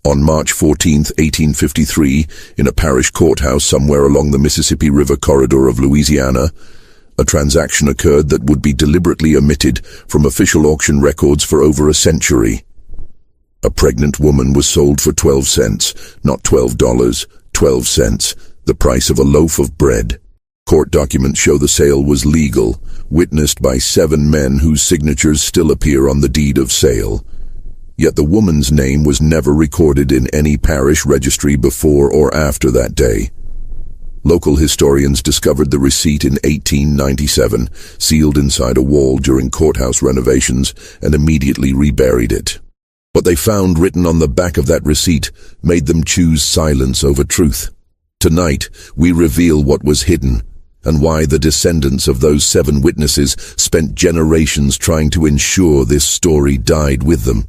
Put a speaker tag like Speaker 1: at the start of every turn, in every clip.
Speaker 1: On March 14, 1853, in a parish courthouse somewhere along the Mississippi River corridor of Louisiana, a transaction occurred that would be deliberately omitted from official auction records for over a century. A pregnant woman was sold for 12 cents, not $12, 12 cents, the price of a loaf of bread. Court documents show the sale was legal, witnessed by 7 men whose signatures still appear on the deed of sale. Yet the woman's name was never recorded in any parish registry before or after that day. Local historians discovered the receipt in 1897, sealed inside a wall during courthouse renovations, and immediately reburied it. What they found written on the back of that receipt made them choose silence over truth. Tonight, we reveal what was hidden, and why the descendants of those 7 witnesses spent generations trying to ensure this story died with them.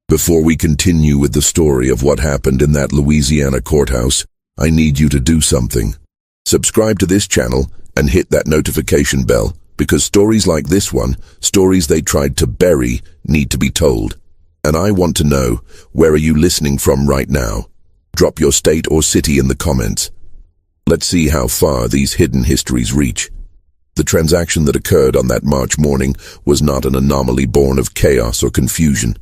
Speaker 1: Before we continue with the story of what happened in that Louisiana courthouse, I need you to do something. Subscribe to this channel and hit that notification bell, because stories like this one, stories they tried to bury, need to be told. And I want to know, where are you listening from right now? Drop your state or city in the comments. Let's see how far these hidden histories reach. The transaction that occurred on that March morning was not an anomaly born of chaos or confusion.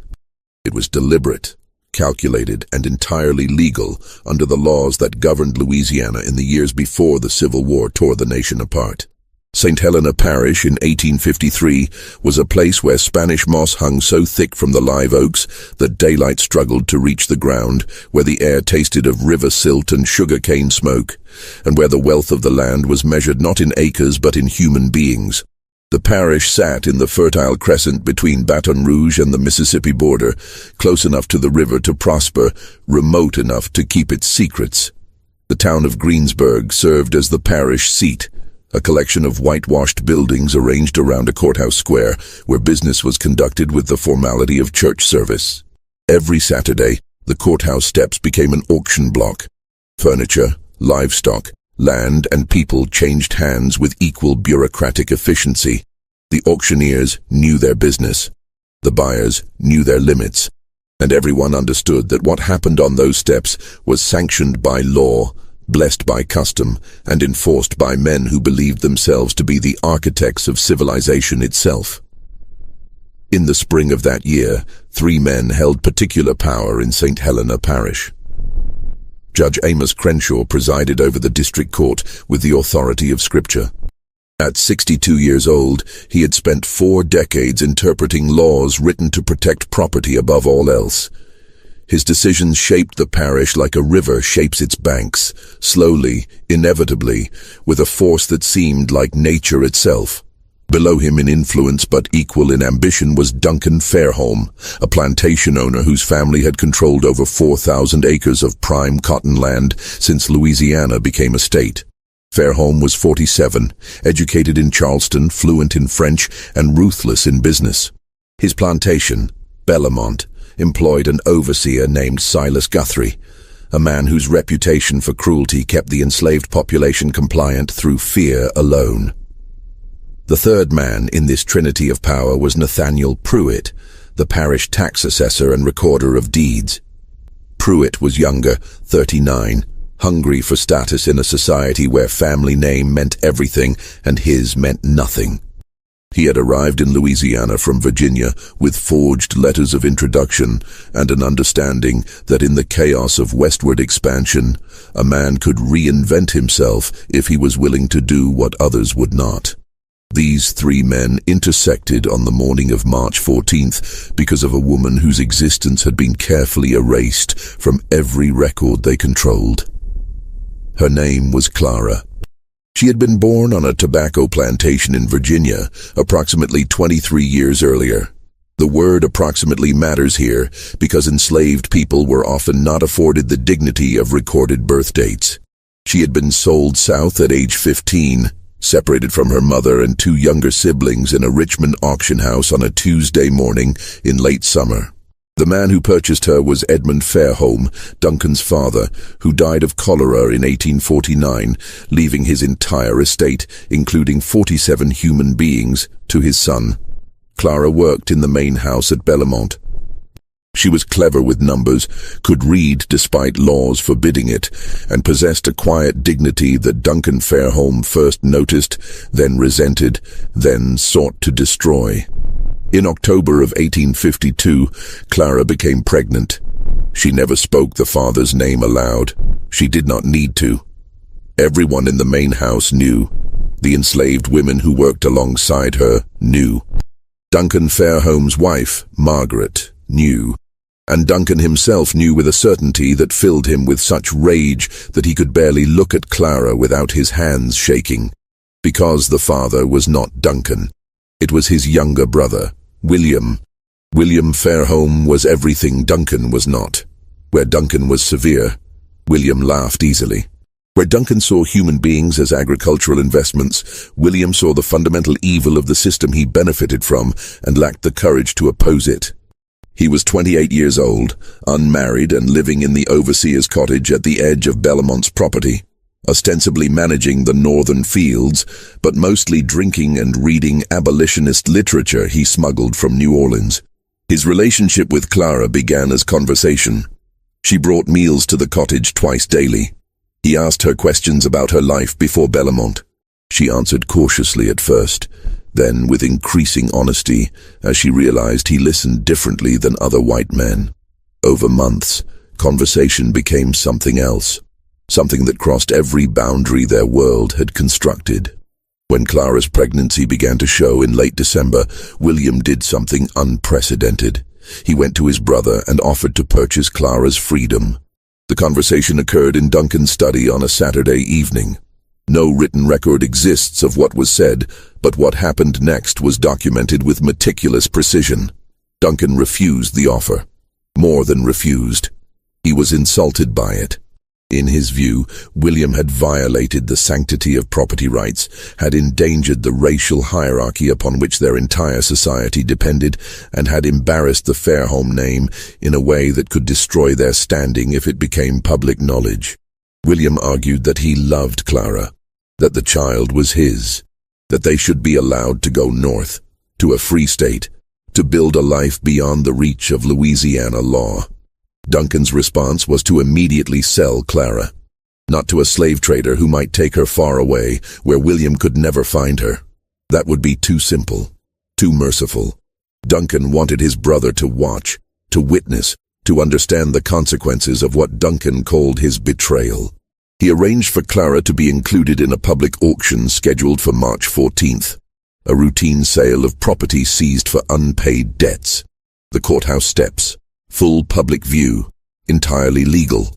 Speaker 1: It was deliberate, calculated, and entirely legal under the laws that governed Louisiana in the years before the Civil War tore the nation apart. St. Helena Parish in 1853 was a place where Spanish moss hung so thick from the live oaks that daylight struggled to reach the ground, where the air tasted of river silt and sugar-cane smoke, and where the wealth of the land was measured not in acres but in human beings. The parish sat in the Fertile Crescent between Baton Rouge and the Mississippi border, close enough to the river to prosper, remote enough to keep its secrets. The town of Greensburg served as the parish seat, a collection of whitewashed buildings arranged around a courthouse square where business was conducted with the formality of church service. Every Saturday, the courthouse steps became an auction block. Furniture, livestock, land and people changed hands with equal bureaucratic efficiency. The auctioneers knew their business. The buyers knew their limits. And everyone understood that what happened on those steps was sanctioned by law, blessed by custom, and enforced by men who believed themselves to be the architects of civilization itself. In the spring of that year, 3 men held particular power in St. Helena Parish. Judge Amos Crenshaw presided over the district court with the authority of Scripture. At 62 years old, he had spent 4 decades interpreting laws written to protect property above all else. His decisions shaped the parish like a river shapes its banks, slowly, inevitably, with a force that seemed like nature itself. Below him in influence but equal in ambition was Duncan Fairholme, a plantation owner whose family had controlled over 4,000 acres of prime cotton land since Louisiana became a state. Fairholme was 47, educated in Charleston, fluent in French, and ruthless in business. His plantation, Bellamont, employed an overseer named Silas Guthrie, a man whose reputation for cruelty kept the enslaved population compliant through fear alone. The third man in this trinity of power was Nathaniel Pruitt, the parish tax assessor and recorder of deeds. Pruitt was younger, 39, hungry for status in a society where family name meant everything and his meant nothing. He had arrived in Louisiana from Virginia with forged letters of introduction and an understanding that in the chaos of westward expansion, a man could reinvent himself if he was willing to do what others would not. These 3 men intersected on the morning of March 14th because of a woman whose existence had been carefully erased from every record they controlled. Her name was Clara. She had been born on a tobacco plantation in Virginia approximately 23 years earlier. The word approximately matters here because enslaved people were often not afforded the dignity of recorded birth dates. She had been sold south at age 15, separated from her mother and 2 younger siblings in a Richmond auction house on a Tuesday morning in late summer. The man who purchased her was Edmund Fairholme, Duncan's father, who died of cholera in 1849, leaving his entire estate, including 47 human beings, to his son. Clara worked in the main house at Bellamont. She was clever with numbers, could read despite laws forbidding it, and possessed a quiet dignity that Duncan Fairholme first noticed, then resented, then sought to destroy. In October of 1852, Clara became pregnant. She never spoke the father's name aloud. She did not need to. Everyone in the main house knew. The enslaved women who worked alongside her knew. Duncan Fairholme's wife, Margaret, knew. And Duncan himself knew with a certainty that filled him with such rage that he could barely look at Clara without his hands shaking. Because the father was not Duncan. It was his younger brother, William. William Fairholme was everything Duncan was not. Where Duncan was severe, William laughed easily. Where Duncan saw human beings as agricultural investments, William saw the fundamental evil of the system he benefited from and lacked the courage to oppose it. He was 28 years old, unmarried and living in the overseer's cottage at the edge of Belmont's property, ostensibly managing the northern fields, but mostly drinking and reading abolitionist literature he smuggled from New Orleans. His relationship with Clara began as conversation. She brought meals to the cottage twice daily. He asked her questions about her life before Belmont. She answered cautiously at first, then with increasing honesty, as she realized he listened differently than other white men. Over months, conversation became something else, something that crossed every boundary their world had constructed. When Clara's pregnancy began to show in late December, William did something unprecedented. He went to his brother and offered to purchase Clara's freedom. The conversation occurred in Duncan's study on a Saturday evening. No written record exists of what was said, but what happened next was documented with meticulous precision. Duncan refused the offer. More than refused. He was insulted by it. In his view, William had violated the sanctity of property rights, had endangered the racial hierarchy upon which their entire society depended, and had embarrassed the Fairholme name in a way that could destroy their standing if it became public knowledge. William argued that he loved Clara, that the child was his, that they should be allowed to go north, to a free state, to build a life beyond the reach of Louisiana law. Duncan's response was to immediately sell Clara, not to a slave trader who might take her far away, where William could never find her. That would be too simple, too merciful. Duncan wanted his brother to watch, to witness, to understand the consequences of what Duncan called his betrayal. He arranged for Clara to be included in a public auction scheduled for March 14th, a routine sale of property seized for unpaid debts. The courthouse steps, full public view, entirely legal.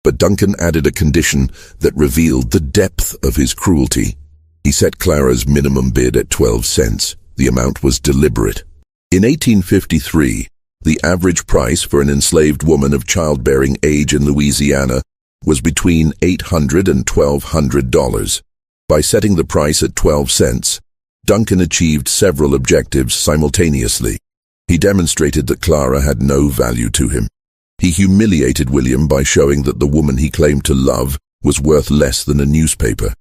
Speaker 1: But Duncan added a condition that revealed the depth of his cruelty. He set Clara's minimum bid at 12 cents. The amount was deliberate. In 1853, the average price for an enslaved woman of childbearing age in Louisiana was between $800 and $1,200. By setting the price at 12 cents, Duncan achieved several objectives simultaneously. He demonstrated that Clara had no value to him. He humiliated William by showing that the woman he claimed to love was worth less than a newspaper.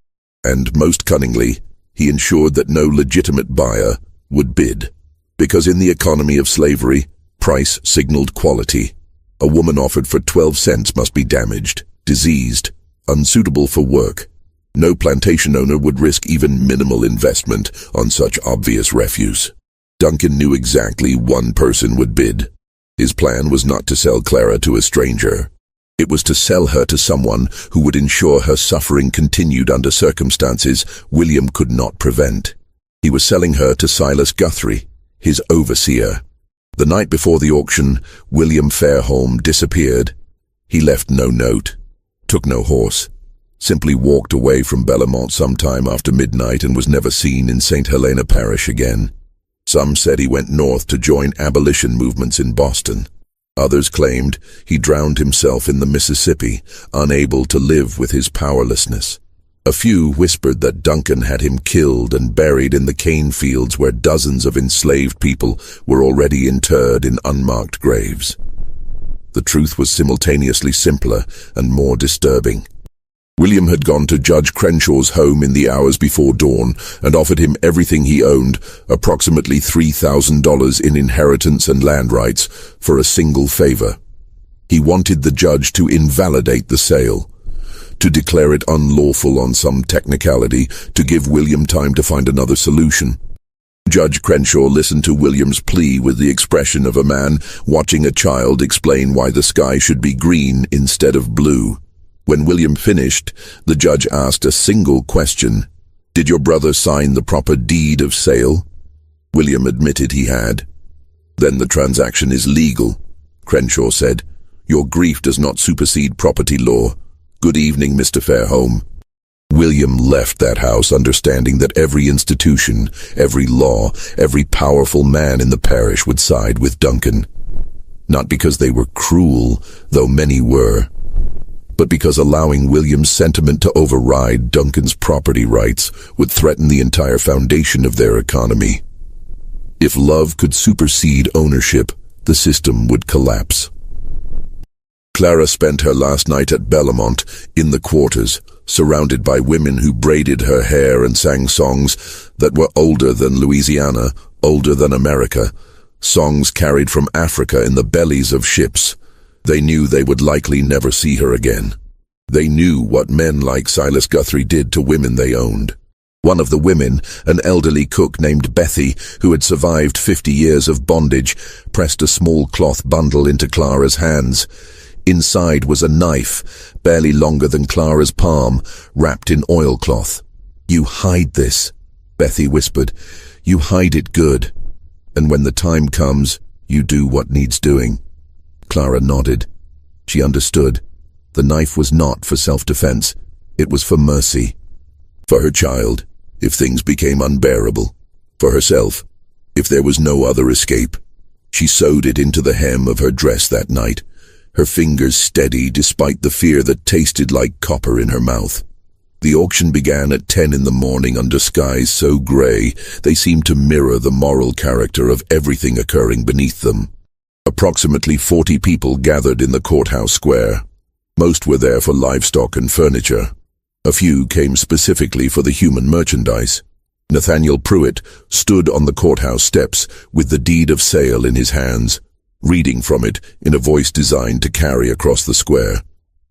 Speaker 1: And most cunningly, he ensured that no legitimate buyer would bid. Because in the economy of slavery, price signaled quality. A woman offered for 12 cents must be damaged, diseased, unsuitable for work. No plantation owner would risk even minimal investment on such obvious refuse. Duncan knew exactly one person would bid. His plan was not to sell Clara to a stranger. It was to sell her to someone who would ensure her suffering continued under circumstances William could not prevent. He was selling her to Silas Guthrie, his overseer. The night before the auction, William Fairholme disappeared. He left no note, took no horse, simply walked away from Belmont sometime after midnight and was never seen in St. Helena Parish again. Some said he went north to join abolition movements in Boston. Others claimed he drowned himself in the Mississippi, unable to live with his powerlessness. A few whispered that Duncan had him killed and buried in the cane fields where dozens of enslaved people were already interred in unmarked graves. The truth was simultaneously simpler and more disturbing. William had gone to Judge Crenshaw's home in the hours before dawn and offered him everything he owned, approximately $3,000 in inheritance and land rights, for a single favor. He wanted the judge to invalidate the sale, to declare it unlawful on some technicality, to give William time to find another solution. Judge Crenshaw listened to William's plea with the expression of a man watching a child explain why the sky should be green instead of blue. When William finished, the judge asked a single question. "Did your brother sign the proper deed of sale?" William admitted he had. "Then the transaction is legal," Crenshaw said. "Your grief does not supersede property law. Good evening, Mr. Fairholme." William left that house understanding that every institution, every law, every powerful man in the parish would side with Duncan. Not because they were cruel, though many were, but because allowing William's sentiment to override Duncan's property rights would threaten the entire foundation of their economy. If love could supersede ownership, the system would collapse. Clara spent her last night at Bellamont, in the quarters, surrounded by women who braided her hair and sang songs that were older than Louisiana, older than America, songs carried from Africa in the bellies of ships. They knew they would likely never see her again. They knew what men like Silas Guthrie did to women they owned. One of the women, an elderly cook named Bethy, who had survived 50 years of bondage, pressed a small cloth bundle into Clara's hands. Inside was a knife, barely longer than Clara's palm, wrapped in oilcloth. "You hide this," Bethy whispered. "You hide it good. And when the time comes, you do what needs doing." Clara nodded. She understood. The knife was not for self-defense. It was for mercy. For her child, if things became unbearable. For herself, if there was no other escape. She sewed it into the hem of her dress that night, her fingers steady despite the fear that tasted like copper in her mouth. The auction began at 10 in the morning under skies so grey they seemed to mirror the moral character of everything occurring beneath them. Approximately 40 people gathered in the courthouse square. Most were there for livestock and furniture. A few came specifically for the human merchandise. Nathaniel Pruitt stood on the courthouse steps with the deed of sale in his hands, reading from it in a voice designed to carry across the square.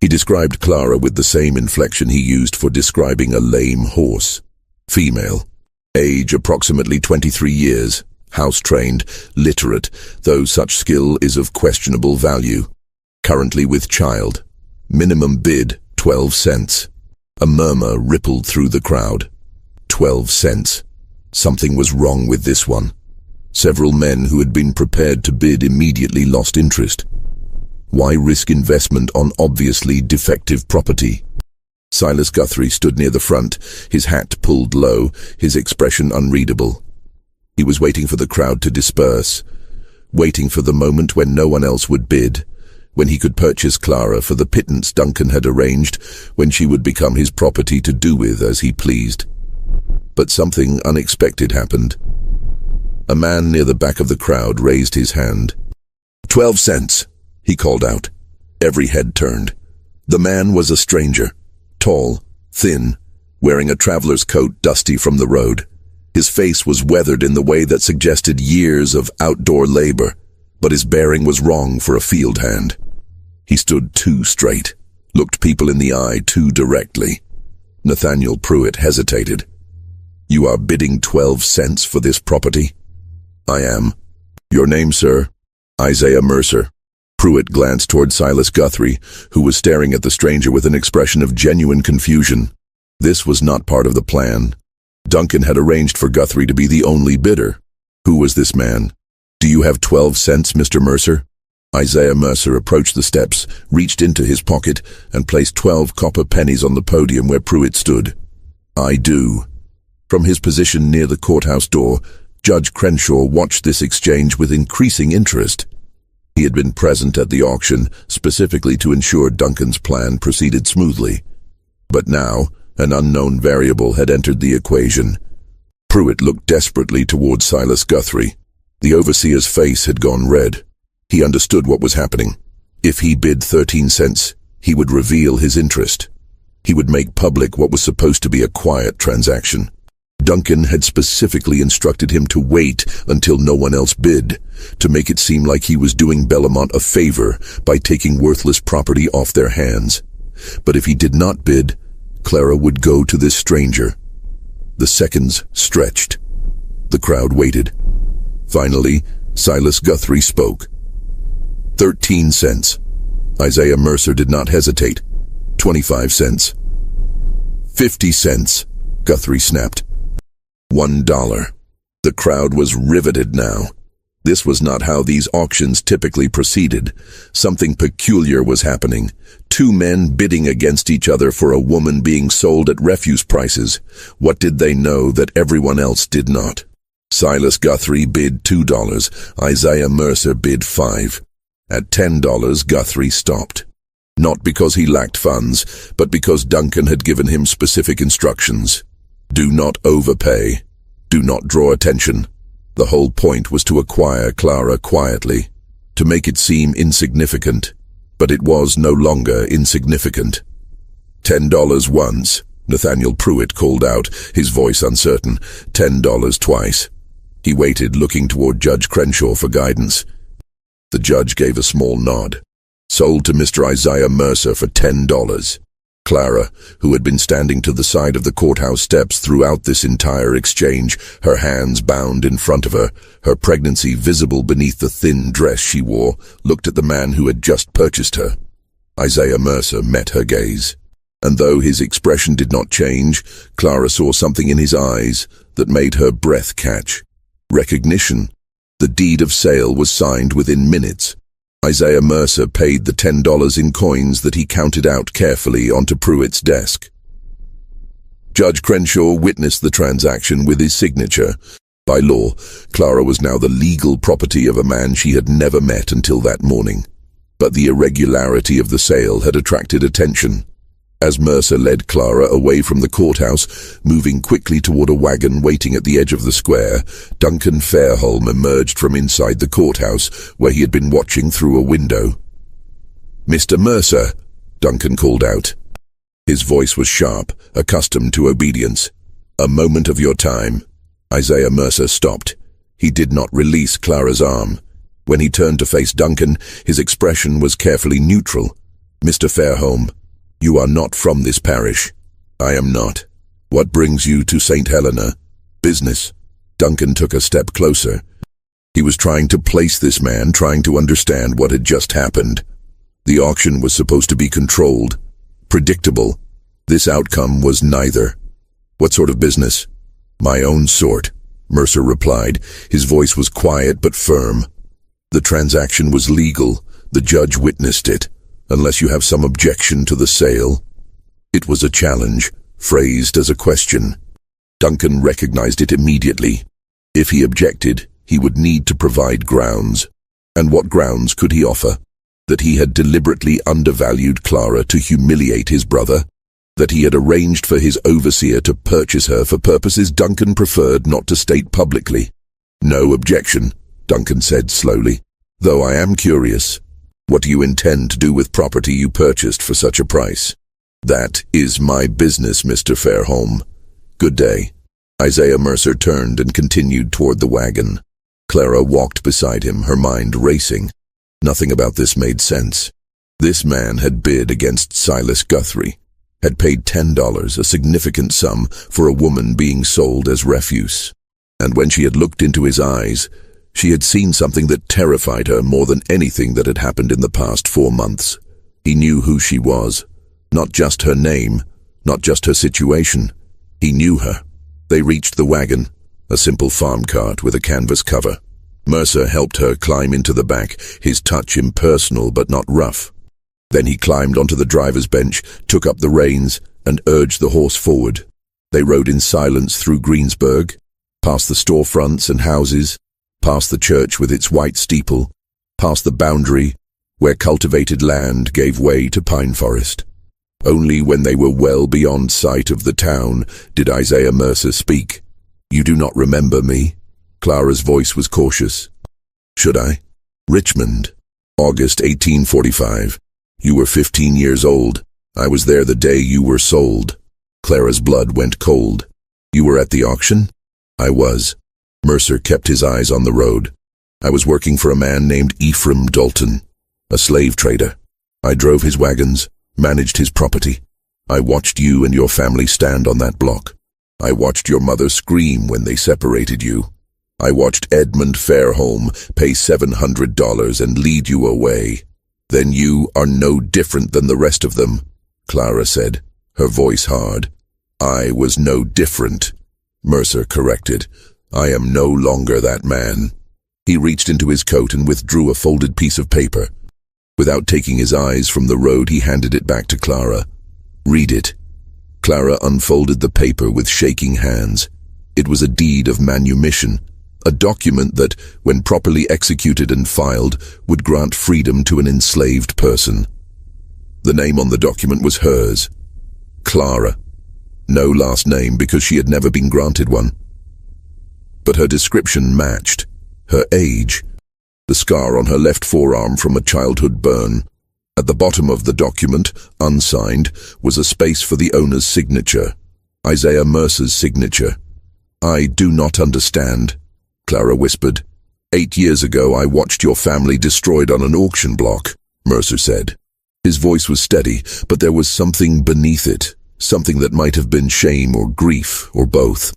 Speaker 1: He described Clara with the same inflection he used for describing a lame horse. Female. Age approximately 23 years. House-trained, literate, though such skill is of questionable value. Currently with child. Minimum bid, 12 cents. A murmur rippled through the crowd. 12 cents. Something was wrong with this one. Several men who had been prepared to bid immediately lost interest. Why risk investment on obviously defective property? Silas Guthrie stood near the front, his hat pulled low, his expression unreadable. He was waiting for the crowd to disperse, waiting for the moment when no one else would bid, when he could purchase Clara for the pittance Duncan had arranged, when she would become his property to do with as he pleased. But something unexpected happened. A man near the back of the crowd raised his hand. 12 cents, he called out. Every head turned. The man was a stranger, tall, thin, wearing a traveler's coat dusty from the road. His face was weathered in the way that suggested years of outdoor labor, but his bearing was wrong for a field hand. He stood too straight, looked people in the eye too directly. Nathaniel Pruitt hesitated. "You are bidding 12 cents for this property?" "I am." "Your name, sir?" "Isaiah Mercer." Pruitt glanced toward Silas Guthrie, who was staring at the stranger with an expression of genuine confusion. This was not part of the plan. Duncan had arranged for Guthrie to be the only bidder. Who was this man? "Do you have 12 cents, Mr. Mercer?" Isaiah Mercer approached the steps, reached into his pocket, and placed 12 copper pennies on the podium where Pruitt stood. "I do." From his position near the courthouse door, Judge Crenshaw watched this exchange with increasing interest. He had been present at the auction, specifically to ensure Duncan's plan proceeded smoothly. But now, an unknown variable had entered the equation. Pruitt looked desperately towards Silas Guthrie. The overseer's face had gone red. He understood what was happening. If he bid 13 cents, he would reveal his interest. He would make public what was supposed to be a quiet transaction. Duncan had specifically instructed him to wait until no one else bid, to make it seem like he was doing Bellamont a favor by taking worthless property off their hands. But if he did not bid, Clara would go to this stranger. The seconds stretched. The crowd waited. Finally, Silas Guthrie spoke. 13 cents. Isaiah Mercer did not hesitate. 25 cents. 50 cents, Guthrie snapped. $1. The crowd was riveted now. This was not how these auctions typically proceeded. Something peculiar was happening. Two men bidding against each other for a woman being sold at refuse prices. What did they know that everyone else did not? Silas Guthrie bid $2. Isaiah Mercer bid $5. At $10, Guthrie stopped. Not because he lacked funds, but because Duncan had given him specific instructions. Do not overpay. Do not draw attention. The whole point was to acquire Clara quietly, to make it seem insignificant. But it was no longer insignificant. $10 once, Nathaniel Pruitt called out, his voice uncertain. $10 twice. He waited, looking toward Judge Crenshaw for guidance. The judge gave a small nod. Sold to Mr. Isaiah Mercer for $10. Clara, who had been standing to the side of the courthouse steps throughout this entire exchange, her hands bound in front of her, her pregnancy visible beneath the thin dress she wore, looked at the man who had just purchased her. Isaiah Mercer met her gaze. And though his expression did not change, Clara saw something in his eyes that made her breath catch. Recognition. The deed of sale was signed within minutes. Isaiah Mercer paid the $10 in coins that he counted out carefully onto Pruitt's desk. Judge Crenshaw witnessed the transaction with his signature. By law, Clara was now the legal property of a man she had never met until that morning. But the irregularity of the sale had attracted attention. As Mercer led Clara away from the courthouse, moving quickly toward a wagon waiting at the edge of the square, Duncan Fairholme emerged from inside the courthouse, where he had been watching through a window. "Mr. Mercer," Duncan called out. His voice was sharp, accustomed to obedience. "A moment of your time." Isaiah Mercer stopped. He did not release Clara's arm. When he turned to face Duncan, his expression was carefully neutral. "Mr. Fairholme, you are not from this parish." "I am not." "What brings you to St. Helena?" "Business." Duncan took a step closer. He was trying to place this man, trying to understand what had just happened. The auction was supposed to be controlled, predictable. This outcome was neither. "What sort of business?" "My own sort," Mercer replied. His voice was quiet but firm. "The transaction was legal. The judge witnessed it. Unless you have some objection to the sale." It was a challenge, phrased as a question. Duncan recognized it immediately. If he objected, he would need to provide grounds. And what grounds could he offer? That he had deliberately undervalued Clara to humiliate his brother? That he had arranged for his overseer to purchase her for purposes Duncan preferred not to state publicly? "No objection," Duncan said slowly. "Though I am curious. What do you intend to do with property you purchased for such a price?" "That is my business, Mr. Fairholme. Good day." Isaiah Mercer turned and continued toward the wagon. Clara walked beside him, her mind racing. Nothing about this made sense. This man had bid against Silas Guthrie, had paid $10, a significant sum, for a woman being sold as refuse. And when she had looked into his eyes, she had seen something that terrified her more than anything that had happened in the past 4 months. He knew who she was. Not just her name, not just her situation. He knew her. They reached the wagon, a simple farm cart with a canvas cover. Mercer helped her climb into the back, his touch impersonal but not rough. Then he climbed onto the driver's bench, took up the reins, and urged the horse forward. They rode in silence through Greensburg, past the storefronts and houses, past the church with its white steeple, past the boundary where cultivated land gave way to pine forest. Only when they were well beyond sight of the town did Isaiah Mercer speak. "You do not remember me?" Clara's voice was cautious. "Should I?" "Richmond, August 1845. You were 15 years old. I was there the day you were sold. Clara's blood went cold. You were at the auction? I was. Mercer kept his eyes on the road. I was working for a man named Ephraim Dalton, a slave trader. I drove his wagons, managed his property. I watched you and your family stand on that block. I watched your mother scream when they separated you. I watched Edmund Fairholme pay $700 and lead you away. Then you are no different than the rest of them, Clara said, her voice hard. I was no different, Mercer corrected. I am no longer that man. He reached into his coat and withdrew a folded piece of paper. Without taking his eyes from the road, he handed it back to Clara. Read it. Clara unfolded the paper with shaking hands. It was a deed of manumission, a document that, when properly executed and filed, would grant freedom to an enslaved person. The name on the document was hers, Clara. No last name because she had never been granted one. But her description matched. Her age, the scar on her left forearm from a childhood burn. At the bottom of the document, unsigned, was a space for the owner's signature, Isaiah Mercer's signature. I do not understand, Clara whispered. 8 years ago I watched your family destroyed on an auction block, Mercer said. His voice was steady, but there was something beneath it, something that might have been shame or grief, or both.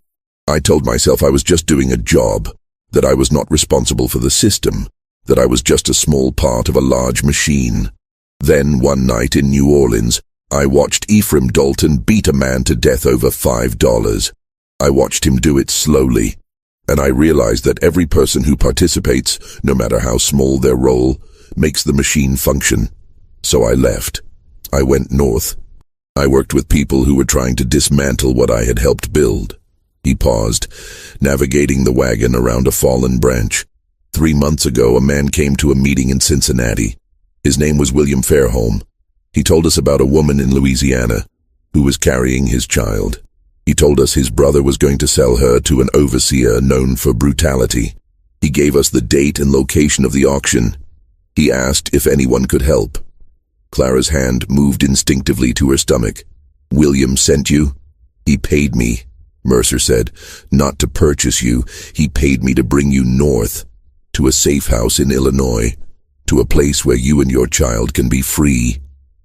Speaker 1: I told myself I was just doing a job, that I was not responsible for the system, that I was just a small part of a large machine. Then, one night in New Orleans, I watched Ephraim Dalton beat a man to death over $5. I watched him do it slowly, and I realized that every person who participates, no matter how small their role, makes the machine function. So I left. I went north. I worked with people who were trying to dismantle what I had helped build. He paused, navigating the wagon around a fallen branch. 3 months ago, a man came to a meeting in Cincinnati. His name was William Fairholme. He told us about a woman in Louisiana who was carrying his child. He told us his brother was going to sell her to an overseer known for brutality. He gave us the date and location of the auction. He asked if anyone could help. Clara's hand moved instinctively to her stomach. William sent you? He paid me, Mercer said. Not to purchase you. He paid me to bring you north, to a safe house in Illinois, to a place where you and your child can be free.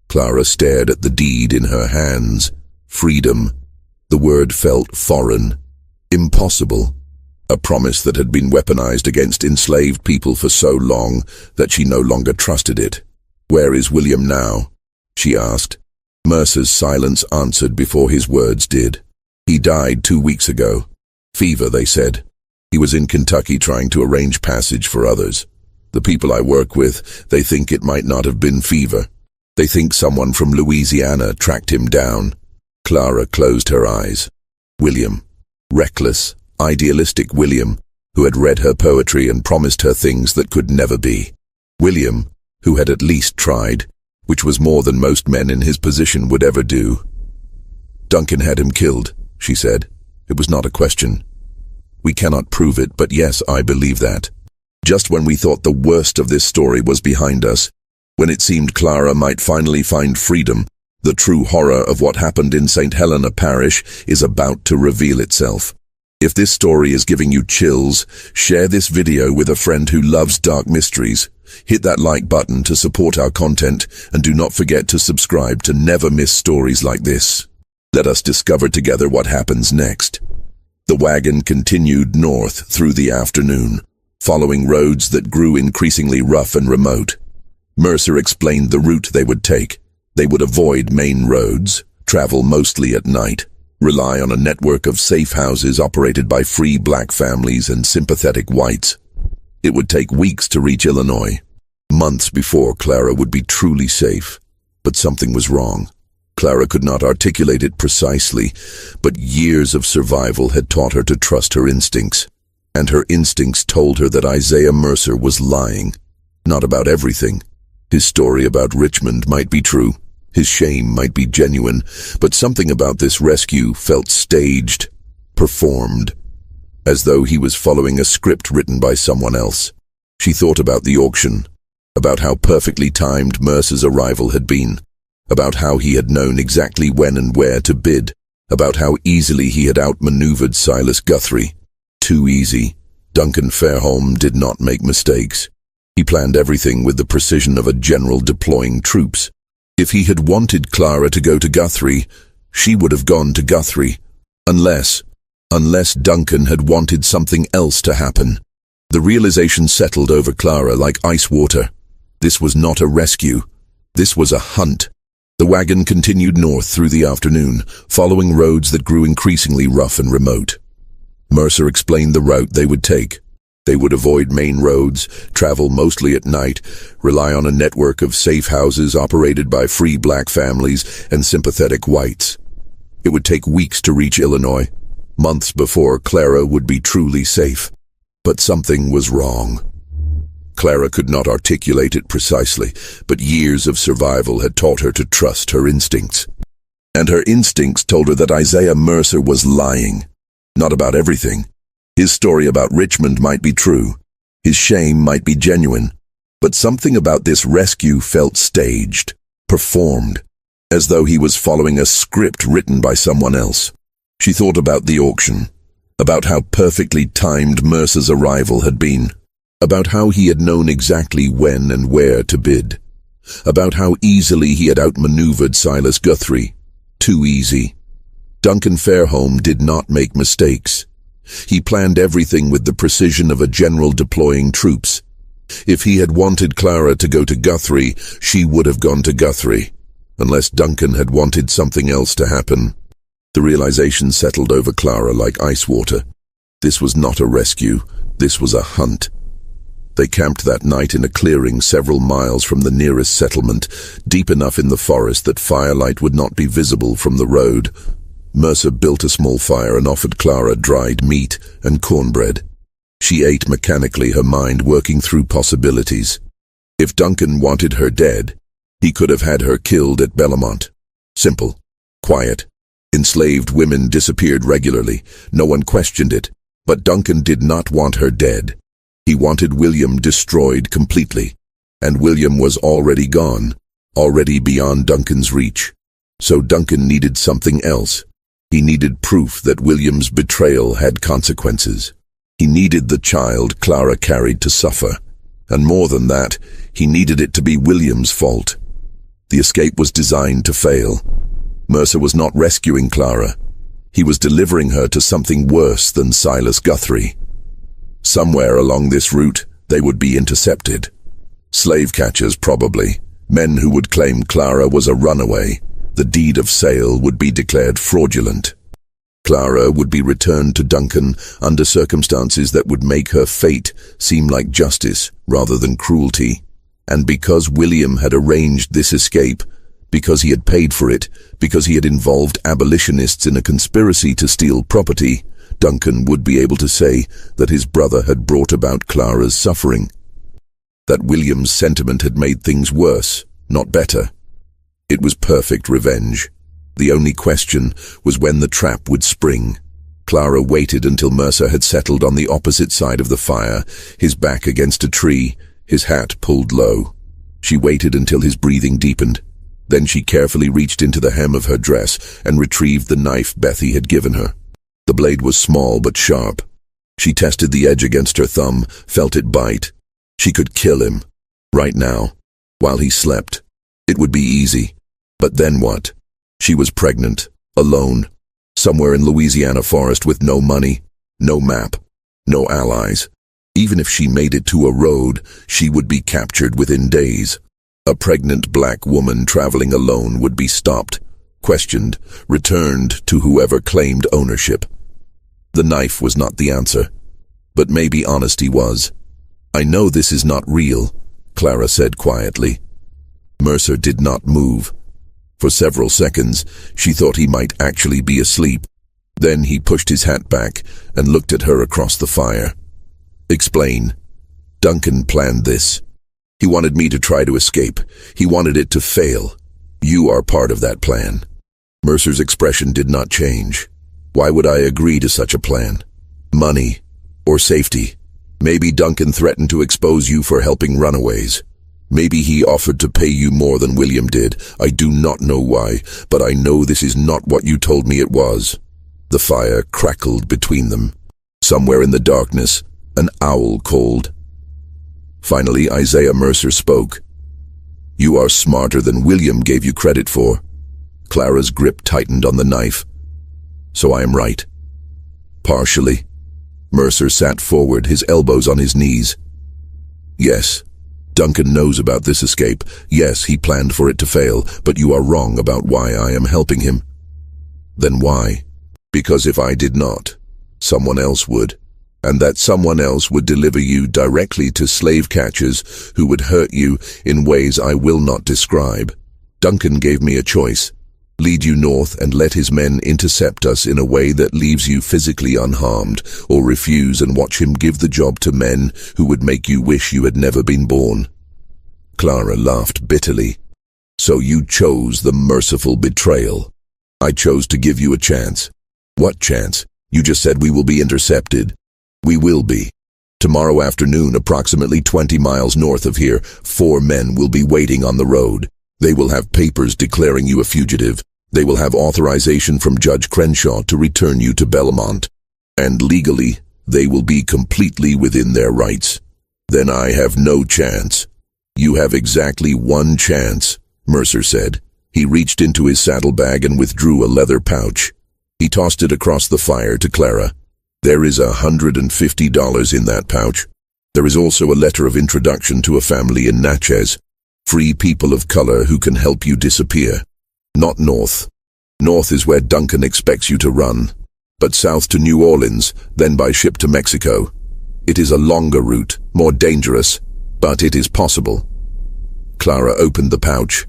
Speaker 1: Clara stared at the deed in her hands. Freedom. The word felt foreign. Impossible. A promise that had been weaponized against enslaved people for so long that she no longer trusted it. Where is William now? She asked. Mercer's silence answered before his words did. He died 2 weeks ago. Fever, they said. He was in Kentucky trying to arrange passage for others. The people I work with, they think it might not have been fever. They think someone from Louisiana tracked him down. Clara closed her eyes. William. Reckless, idealistic William, who had read her poetry and promised her things that could never be. William, who had at least tried, which was more than most men in his position would ever do. Duncan had him killed, she said. It was not a question. We cannot prove it, but yes, I believe that. Just when we thought the worst of this story was behind us, when it seemed Clara might finally find freedom, the true horror of what happened in St. Helena Parish is about to reveal itself. If this story is giving you chills, share this video with a friend who loves dark mysteries. Hit that like button to support our content, and do not forget to subscribe to never miss stories like this. Let us discover together what happens next. The wagon continued north through the afternoon, following roads that grew increasingly rough and remote. Mercer explained the route they would take. They would avoid main roads, travel mostly at night, rely on a network of safe houses operated by free black families and sympathetic whites. It would take weeks to reach Illinois, months before Clara would be truly safe. But something was wrong. Clara could not articulate it precisely, but years of survival had taught her to trust her instincts. And her instincts told her that Isaiah Mercer was lying. Not about everything. His story about Richmond might be true. His shame might be genuine, but something about this rescue felt staged, performed, as though he was following a script written by someone else. She thought about the auction, about how perfectly timed Mercer's arrival had been, about how he had known exactly when and where to bid, about how easily he had outmaneuvered Silas Guthrie. Too easy. Duncan Fairholme did not make mistakes. He planned everything with the precision of a general deploying troops. If he had wanted Clara to go to Guthrie, she would have gone to Guthrie. Unless Duncan had wanted something else to happen. The realization settled over Clara like ice water. This was not a rescue. This was a hunt. The wagon continued north through the afternoon, following roads that grew increasingly rough and remote. Mercer explained the route they would take. They would avoid main roads, travel mostly at night, rely on a network of safe houses operated by free black families and sympathetic whites. It would take weeks to reach Illinois, months before Clara would be truly safe. But something was wrong. Clara could not articulate it precisely, but years of survival had taught her to trust her instincts. And her instincts told her that Isaiah Mercer was lying. Not about everything. His story about Richmond might be true. His shame might be genuine. But something about this rescue felt staged, performed, as though he was following a script written by someone else. She thought about the auction, about how perfectly timed Mercer's arrival had been, about how he had known exactly when and where to bid, about how easily he had outmaneuvered Silas Guthrie. Too easy. Duncan Fairholme did not make mistakes. He planned everything with the precision of a general deploying troops. If he had wanted Clara to go to Guthrie, she would have gone to Guthrie, unless Duncan had wanted something else to happen. The realization settled over Clara like ice water. This was not a rescue. This was a hunt. They camped that night in a clearing several miles from the nearest settlement, deep enough in the forest that firelight would not be visible from the road. Mercer built a small fire and offered Clara dried meat and cornbread. She ate mechanically, her mind working through possibilities. If Duncan wanted her dead, he could have had her killed at Bellamont. Simple. Quiet. Enslaved women disappeared regularly. No one questioned it. But Duncan did not want her dead. He wanted William destroyed completely. And William was already gone, already beyond Duncan's reach. So Duncan needed something else. He needed proof that William's betrayal had consequences. He needed the child Clara carried to suffer. And more than that, he needed it to be William's fault. The escape was designed to fail. Mercer was not rescuing Clara. He was delivering her to something worse than Silas Guthrie. Somewhere along this route, they would be intercepted. Slave catchers, probably. Men who would claim Clara was a runaway. The deed of sale would be declared fraudulent. Clara would be returned to Duncan under circumstances that would make her fate seem like justice rather than cruelty. And because William had arranged this escape, because he had paid for it, because he had involved abolitionists in a conspiracy to steal property, Duncan would be able to say that his brother had brought about Clara's suffering. That William's sentiment had made things worse, not better. It was perfect revenge. The only question was when the trap would spring. Clara waited until Mercer had settled on the opposite side of the fire, his back against a tree, his hat pulled low. She waited until his breathing deepened. Then she carefully reached into the hem of her dress and retrieved the knife Bethy had given her. The blade was small but sharp. She tested the edge against her thumb, felt it bite. She could kill him. Right now. While he slept. It would be easy. But then what? She was pregnant, alone, somewhere in Louisiana forest with no money, no map, no allies. Even if she made it to a road, she would be captured within days. A pregnant black woman traveling alone would be stopped, questioned, returned to whoever claimed ownership. The knife was not the answer, but maybe honesty was. "I know this is not real," Clara said quietly. Mercer did not move. For several seconds, she thought he might actually be asleep. Then he pushed his hat back and looked at her across the fire. "Explain." "Duncan planned this. He wanted me to try to escape. He wanted it to fail. You are part of that plan." Mercer's expression did not change. "Why would I agree to such a plan? Money or safety? Maybe Duncan threatened to expose you for helping runaways. Maybe he offered to pay you more than William did. I do not know why, but I know this is not what you told me it was." The fire crackled between them. Somewhere in the darkness, an owl called. Finally, Isaiah Mercer spoke. "You are smarter than William gave you credit for." Clara's grip tightened on the knife. "So I am right." "Partially." Mercer sat forward, his elbows on his knees. "Yes, Duncan knows about this escape. Yes, he planned for it to fail, but you are wrong about why I am helping him." "Then why?" "Because if I did not, someone else would. And that someone else would deliver you directly to slave catchers who would hurt you in ways I will not describe. Duncan gave me a choice. Lead you north and let his men intercept us in a way that leaves you physically unharmed, or refuse and watch him give the job to men who would make you wish you had never been born." Clara laughed bitterly. "So you chose the merciful betrayal. I chose to give you a chance." "What chance? You just said we will be intercepted." "We will be. Tomorrow afternoon, approximately 20 miles north of here, 4 men will be waiting on the road. They will have papers declaring you a fugitive. They will have authorization from Judge Crenshaw to return you to Belmont. And legally, they will be completely within their rights. Then I have no chance." "You have exactly one chance," Mercer said. He reached into his saddlebag and withdrew a leather pouch. He tossed it across the fire to Clara. "There is $150 in that pouch. There is also a letter of introduction to a family in Natchez. Free people of color who can help you disappear. Not north. North is where Duncan expects you to run. But south to New Orleans, then by ship to Mexico. It is a longer route, more dangerous, but it is possible." Clara opened the pouch.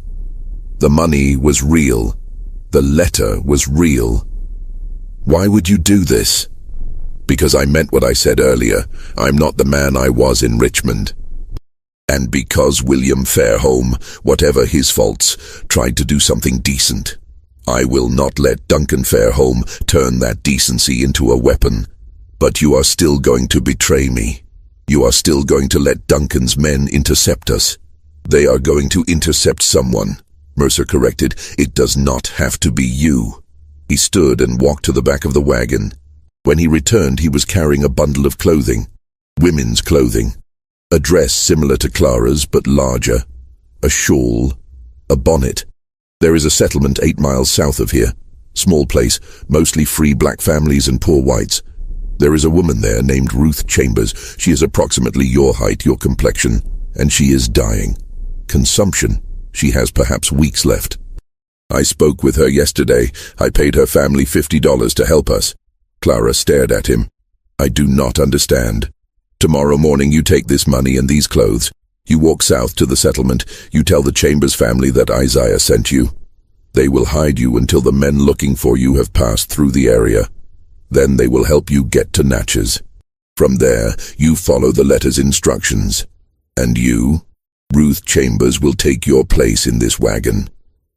Speaker 1: The money was real. The letter was real. "Why would you do this?" "Because I meant what I said earlier. I'm not the man I was in Richmond. And because William Fairholme, whatever his faults, tried to do something decent. I will not let Duncan Fairholme turn that decency into a weapon. But you are still going to betray me. You are still going to let Duncan's men intercept us." "They are going to intercept someone," Mercer corrected. "It does not have to be you." He stood and walked to the back of the wagon. When he returned, he was carrying a bundle of clothing. Women's clothing. A dress similar to Clara's, but larger. A shawl. A bonnet. "There is a settlement 8 miles south of here. Small place, mostly free black families and poor whites. There is a woman there named Ruth Chambers. She is approximately your height, your complexion, and she is dying. Consumption. She has perhaps weeks left. I spoke with her yesterday. I paid her family $50 to help us." Clara stared at him. "I do not understand. Tomorrow morning you take this money and these clothes. You walk south to the settlement. You tell the Chambers family that Isaiah sent you. They will hide you until the men looking for you have passed through the area. Then they will help you get to Natchez. From there, you follow the letter's instructions. And you, Ruth Chambers, will take your place in this wagon.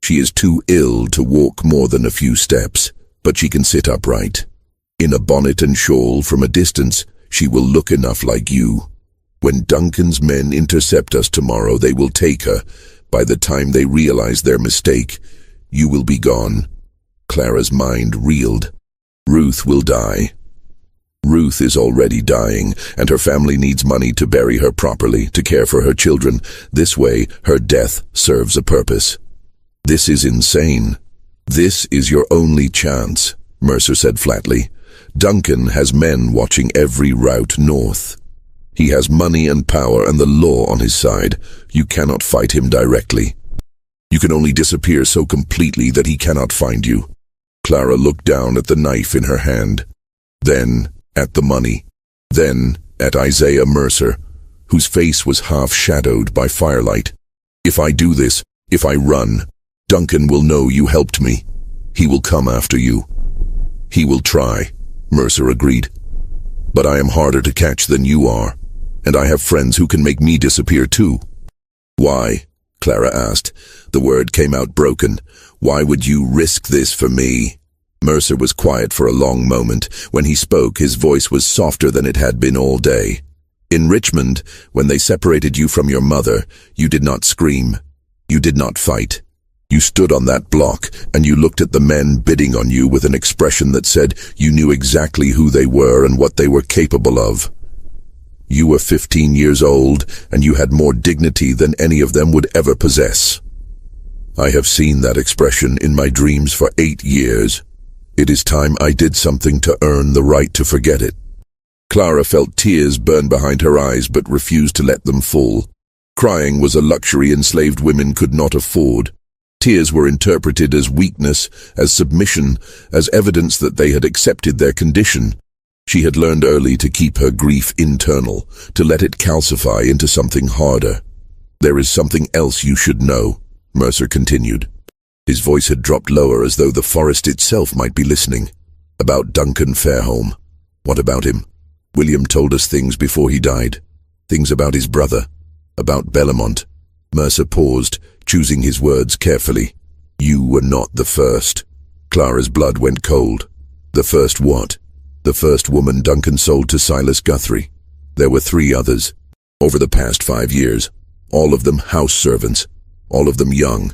Speaker 1: She is too ill to walk more than a few steps, but she can sit upright. In a bonnet and shawl from a distance, she will look enough like you. When Duncan's men intercept us tomorrow, they will take her. By the time they realize their mistake, you will be gone." Clara's mind reeled. "Ruth will die. Ruth is already dying, and her family needs money to bury her properly, to care for her children. This way, her death serves a purpose." "This is insane." "This is your only chance," Mercer said flatly. "Duncan has men watching every route north. He has money and power and the law on his side. You cannot fight him directly. You can only disappear so completely that he cannot find you." Clara looked down at the knife in her hand, then at the money, then at Isaiah Mercer, whose face was half-shadowed by firelight. "If I do this, if I run, Duncan will know you helped me. He will come after you." "He will try," Mercer agreed. "But I am harder to catch than you are, and I have friends who can make me disappear too." "Why?" Clara asked. The word came out broken. "Why would you risk this for me?" Mercer was quiet for a long moment. When he spoke, his voice was softer than it had been all day. In Richmond, when they separated you from your mother, you did not scream. You did not fight. You stood on that block, and you looked at the men bidding on you with an expression that said you knew exactly who they were and what they were capable of. You were 15 years old, and you had more dignity than any of them would ever possess. I have seen that expression in my dreams for 8 years. It is time I did something to earn the right to forget it. Clara felt tears burn behind her eyes but refused to let them fall. Crying was a luxury enslaved women could not afford. Tears were interpreted as weakness, as submission, as evidence that they had accepted their condition. She had learned early to keep her grief internal, to let it calcify into something harder. "There is something else you should know," Mercer continued. His voice had dropped lower as though the forest itself might be listening. "About Duncan Fairholme. What about him? William told us things before he died. Things about his brother. About Bellamont." Mercer paused, choosing his words carefully. "You were not the first." Clara's blood went cold. "The first what?" "The first woman Duncan sold to Silas Guthrie. There were 3 others. Over the past 5 years. All of them house servants. All of them young.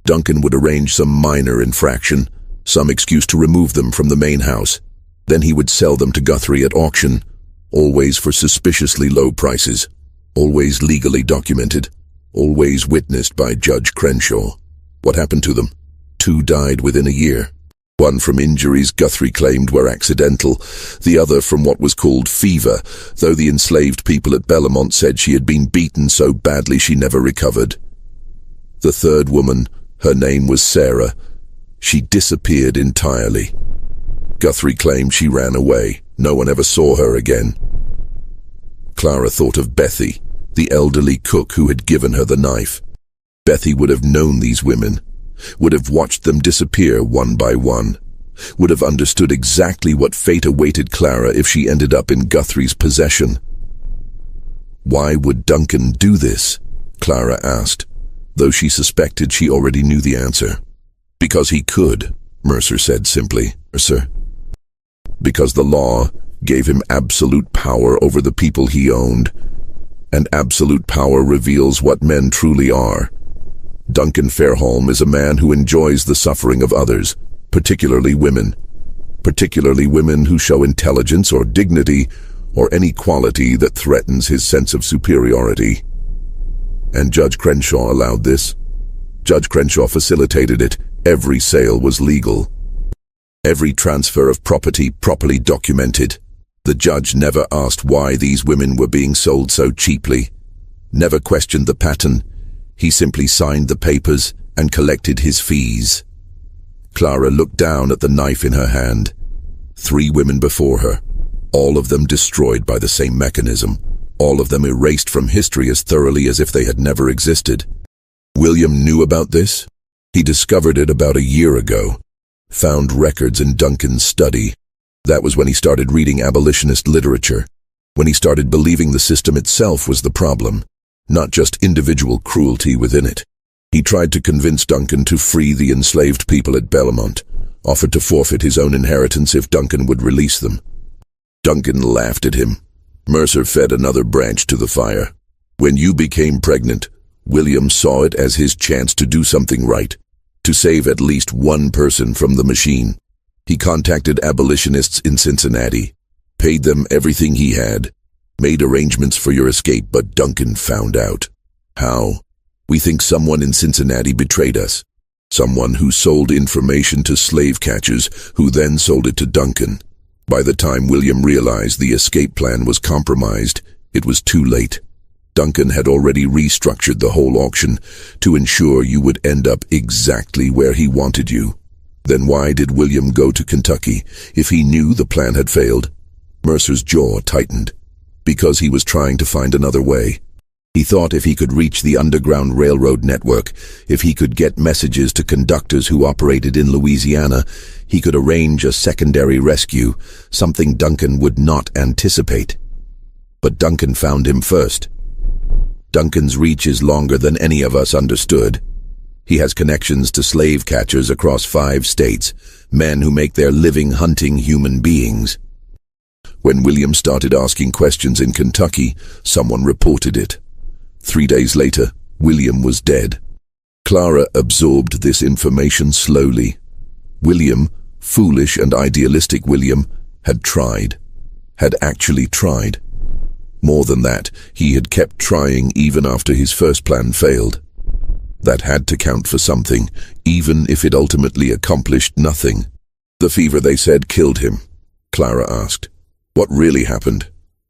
Speaker 1: Duncan would arrange some minor infraction, some excuse to remove them from the main house. Then he would sell them to Guthrie at auction, always for suspiciously low prices, always legally documented, always witnessed by Judge Crenshaw. What happened to them? 2 died within a year. One from injuries Guthrie claimed were accidental, the other from what was called fever, though the enslaved people at Bellamont said she had been beaten so badly she never recovered. The 3rd woman, her name was Sarah. She disappeared entirely. Guthrie claimed she ran away. No one ever saw her again. Clara thought of Bethy, the elderly cook who had given her the knife. Bethy would have known these women, would have watched them disappear one by one, would have understood exactly what fate awaited Clara if she ended up in Guthrie's possession. Why would Duncan do this? Clara asked, though she suspected she already knew the answer. Because he could, Mercer said simply. Mercer. Because the law gave him absolute power over the people he owned, and absolute power reveals what men truly are. Duncan Fairholme is a man who enjoys the suffering of others, particularly women who show intelligence or dignity or any quality that threatens his sense of superiority. And Judge Crenshaw allowed this. Judge Crenshaw facilitated it. Every sale was legal. Every transfer of property properly documented. The judge never asked why these women were being sold so cheaply, never questioned the pattern. He simply signed the papers and collected his fees. Clara looked down at the knife in her hand. 3 women before her, all of them destroyed by the same mechanism, all of them erased from history as thoroughly as if they had never existed. William knew about this. He discovered it about a year ago, found records in Duncan's study. That was when he started reading abolitionist literature, when he started believing the system itself was the problem, not just individual cruelty within it. He tried to convince Duncan to free the enslaved people at Bellamont, offered to forfeit his own inheritance if Duncan would release them. Duncan laughed at him. Mercer fed another branch to the fire. When you became pregnant, William saw it as his chance to do something right, to save at least one person from the machine. He contacted abolitionists in Cincinnati, paid them everything he had, made arrangements for your escape, but Duncan found out. How? We think someone in Cincinnati betrayed us. Someone who sold information to slave catchers, who then sold it to Duncan. By the time William realized the escape plan was compromised, it was too late. Duncan had already restructured the whole auction to ensure you would end up exactly where he wanted you. Then why did William go to Kentucky if he knew the plan had failed? Mercer's jaw tightened. Because he was trying to find another way. He thought if he could reach the Underground Railroad network, if he could get messages to conductors who operated in Louisiana, he could arrange a secondary rescue, something Duncan would not anticipate. But Duncan found him first. Duncan's reach is longer than any of us understood. He has connections to slave catchers across 5 states, men who make their living hunting human beings. When William started asking questions in Kentucky, someone reported it. 3 days later, William was dead. Clara absorbed this information slowly. William, foolish and idealistic William, had actually tried. More than that, he had kept trying even after his first plan failed. That had to count for something, even if it ultimately accomplished nothing. The fever, they said, killed him. Clara asked, "What really happened?"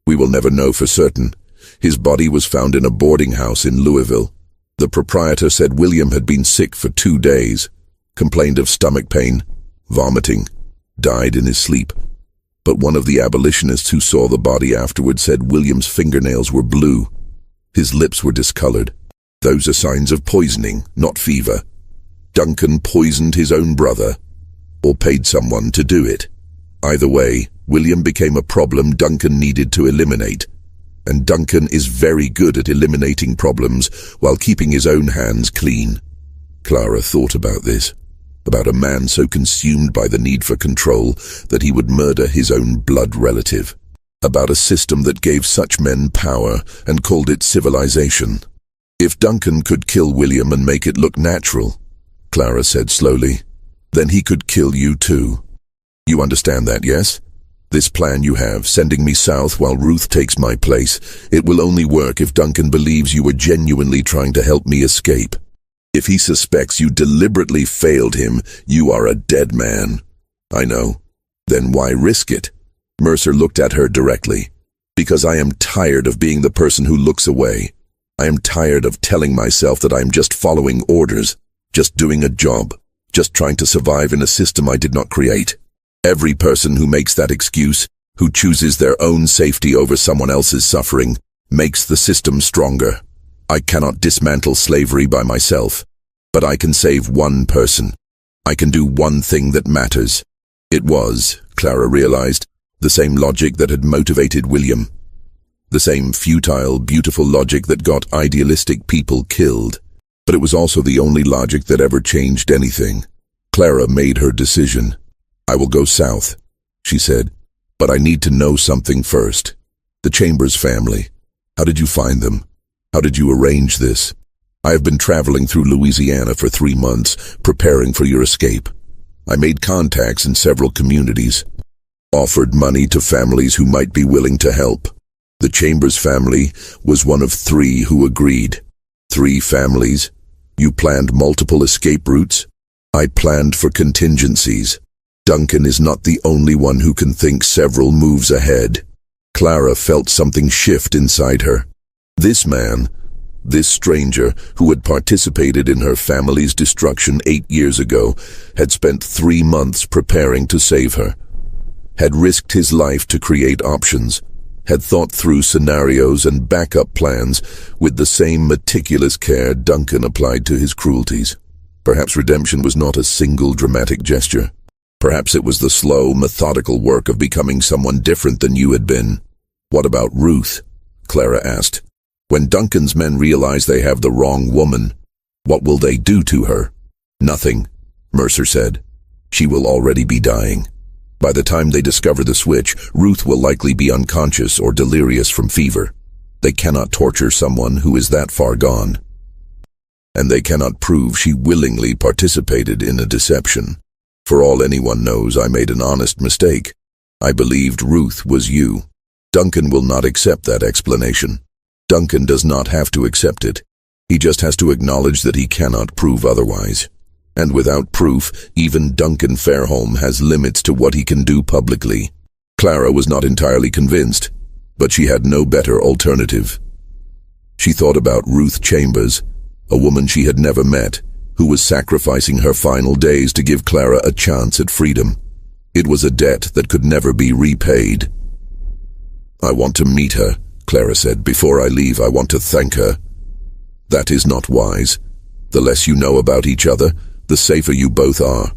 Speaker 1: "We will never know for certain. His body was found in a boarding house in Louisville. The proprietor said William had been sick for 2 days, complained of stomach pain, vomiting, died in his sleep. But one of the abolitionists who saw the body afterward said William's fingernails were blue. His lips were discolored. Those are signs of poisoning, not fever. Duncan poisoned his own brother, or paid someone to do it. Either way, William became a problem Duncan needed to eliminate. And Duncan is very good at eliminating problems while keeping his own hands clean." Clara thought about this, about a man so consumed by the need for control that he would murder his own blood relative, about a system that gave such men power and called it civilization. "If Duncan could kill William and make it look natural," Clara said slowly, "then he could kill you too. You understand that, yes? This plan you have, sending me south while Ruth takes my place, it will only work if Duncan believes you were genuinely trying to help me escape. If he suspects you deliberately failed him, you are a dead man." "I know. Then why risk it?" Mercer looked at her directly. "Because I am tired of being the person who looks away. I am tired of telling myself that I am just following orders, just doing a job, just trying to survive in a system I did not create. Every person who makes that excuse, who chooses their own safety over someone else's suffering, makes the system stronger. I cannot dismantle slavery by myself, but I can save one person. I can do one thing that matters." It was, Clara realized, the same logic that had motivated William. The same futile, beautiful logic that got idealistic people killed. But it was also the only logic that ever changed anything. Clara made her decision. "I will go south," she said, "but I need to know something first. The Chambers family. How did you find them? How did you arrange this? I have been traveling through Louisiana for 3 months, preparing for your escape. I made contacts in several communities, offered money to families who might be willing to help. The Chambers family was one of 3 who agreed. 3 families. You planned multiple escape routes. I planned for contingencies. Duncan is not the only one who can think several moves ahead." Clara felt something shift inside her. This man, this stranger who had participated in her family's destruction 8 years ago, had spent 3 months preparing to save her, had risked his life to create options, had thought through scenarios and backup plans with the same meticulous care Duncan applied to his cruelties. Perhaps redemption was not a single dramatic gesture. Perhaps it was the slow, methodical work of becoming someone different than you had been. "What about Ruth?" Clara asked. "When Duncan's men realize they have the wrong woman, what will they do to her?" "Nothing," Mercer said. "She will already be dying. By the time they discover the switch, Ruth will likely be unconscious or delirious from fever. They cannot torture someone who is that far gone. And they cannot prove she willingly participated in a deception. For all anyone knows, I made an honest mistake. I believed Ruth was you. Duncan will not accept that explanation. Duncan does not have to accept it. He just has to acknowledge that he cannot prove otherwise. And without proof, even Duncan Fairholme has limits to what he can do publicly." Clara was not entirely convinced, but she had no better alternative. She thought about Ruth Chambers, a woman she had never met, who was sacrificing her final days to give Clara a chance at freedom. It was a debt that could never be repaid. "I want to meet her," Clara said. "Before I leave, I want to thank her." "That is not wise. The less you know about each other, the safer you both are."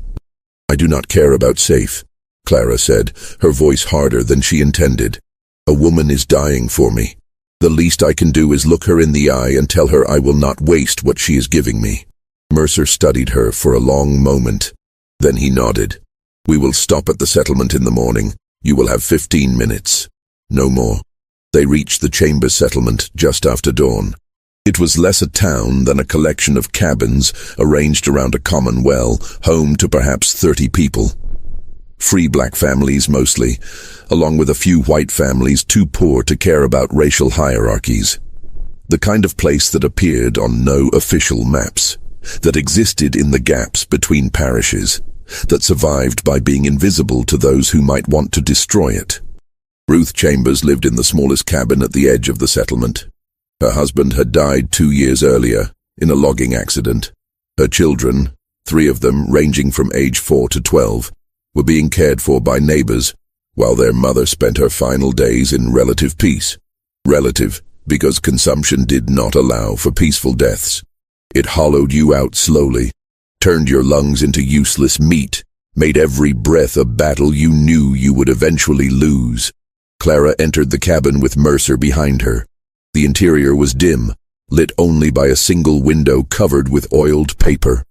Speaker 1: "I do not care about safe," Clara said, her voice harder than she intended. "A woman is dying for me. The least I can do is look her in the eye and tell her I will not waste what she is giving me." Mercer studied her for a long moment. Then he nodded. "We will stop at the settlement in the morning. You will have 15 minutes. No more. They reached the chamber settlement just after dawn. It was less a town than a collection of cabins arranged around a common well, home to perhaps 30 people. Free black families mostly, along with a few white families too poor to care about racial hierarchies. The kind of place that appeared on no official maps, that existed in the gaps between parishes, that survived by being invisible to those who might want to destroy it. Ruth Chambers lived in the smallest cabin at the edge of the settlement. Her husband had died 2 years earlier in a logging accident. Her children, 3 of them ranging from age 4 to 12, were being cared for by neighbors, while their mother spent her final days in relative peace. Relative, because consumption did not allow for peaceful deaths. It hollowed you out slowly, turned your lungs into useless meat, made every breath a battle you knew you would eventually lose. Clara entered the cabin with Mercer behind her. The interior was dim, lit only by a single window covered with oiled paper.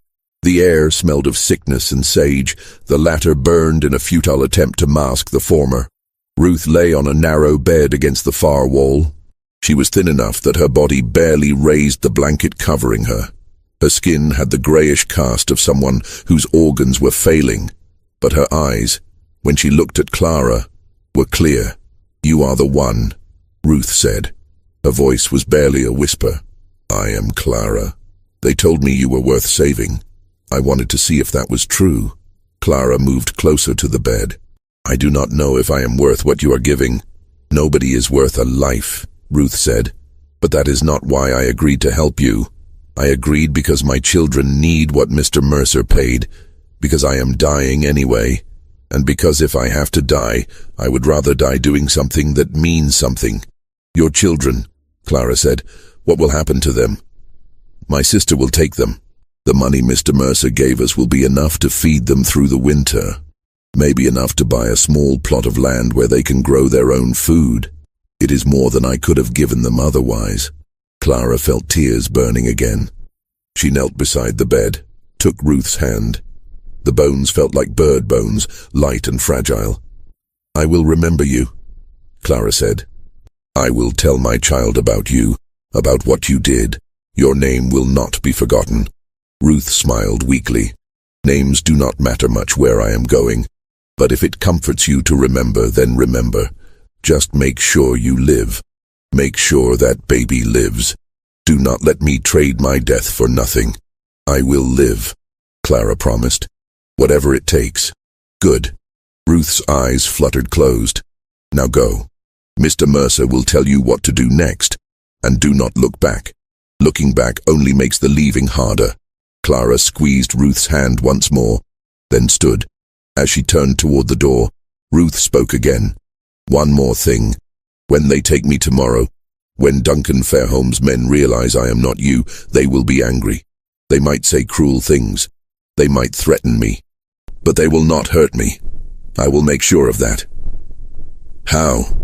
Speaker 1: The air smelled of sickness and sage, the latter burned in a futile attempt to mask the former. Ruth lay on a narrow bed against the far wall. She was thin enough that her body barely raised the blanket covering her. Her skin had the grayish cast of someone whose organs were failing, but her eyes, when she looked at Clara, were clear. "You are the one," Ruth said. Her voice was barely a whisper. "I am Clara. They told me you were worth saving. I wanted to see if that was true." Clara moved closer to the bed. "I do not know if I am worth what you are giving. Nobody is worth a life," Ruth said. "But that is not why I agreed to help you. I agreed because my children need what Mr. Mercer paid, because I am dying anyway, and because if I have to die, I would rather die doing something that means something." "Your children," Clara said. "What will happen to them?" "My sister will take them. The money Mr. Mercer gave us will be enough to feed them through the winter. Maybe enough to buy a small plot of land where they can grow their own food. It is more than I could have given them otherwise." Clara felt tears burning again. She knelt beside the bed, took Ruth's hand. The bones felt like bird bones, light and fragile. "I will remember you," Clara said. "I will tell my child about you, about what you did. Your name will not be forgotten." Ruth smiled weakly. "Names do not matter much where I am going, but if it comforts you to remember, then remember. Just make sure you live. Make sure that baby lives. Do not let me trade my death for nothing. I will live," Clara promised. "Whatever it takes." "Good." Ruth's eyes fluttered closed. "Now go. Mr. Mercer will tell you what to do next, and do not look back. Looking back only makes the leaving harder." Clara squeezed Ruth's hand once more, then stood. As she turned toward the door, Ruth spoke again. "One more thing. When they take me tomorrow, when Duncan Fairholme's men realize I am not you, they will be angry. They might say cruel things. They might threaten me. But they will not hurt me. I will make sure of that." "How?"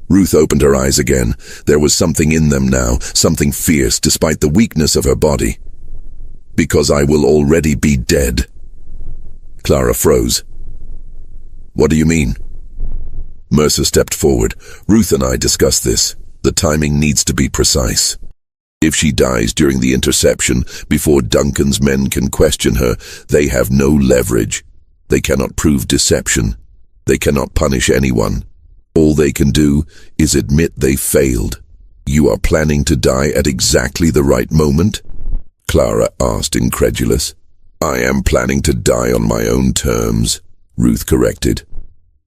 Speaker 1: Ruth opened her eyes again. There was something in them now, something fierce despite the weakness of her body. "Because I will already be dead." Clara froze. "What do you mean?" Mercer stepped forward. "Ruth and I discussed this. The timing needs to be precise. If she dies during the interception, before Duncan's men can question her, they have no leverage. They cannot prove deception. They cannot punish anyone. All they can do is admit they failed. You are planning to die at exactly the right moment?" Clara asked, incredulous. "I am planning to die on my own terms," Ruth corrected.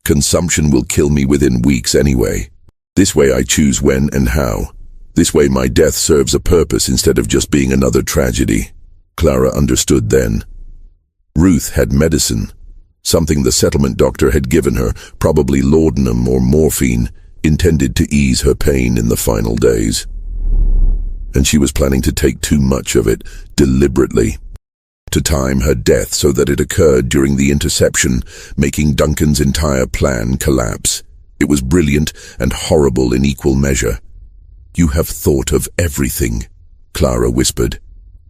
Speaker 1: "Consumption will kill me within weeks anyway. This way I choose when and how. This way my death serves a purpose instead of just being another tragedy." Clara understood then. Ruth had medicine, something the settlement doctor had given her, probably laudanum or morphine, intended to ease her pain in the final days. And she was planning to take too much of it, deliberately. To time her death so that it occurred during the interception, making Duncan's entire plan collapse. It was brilliant and horrible in equal measure. "You have thought of everything," Clara whispered.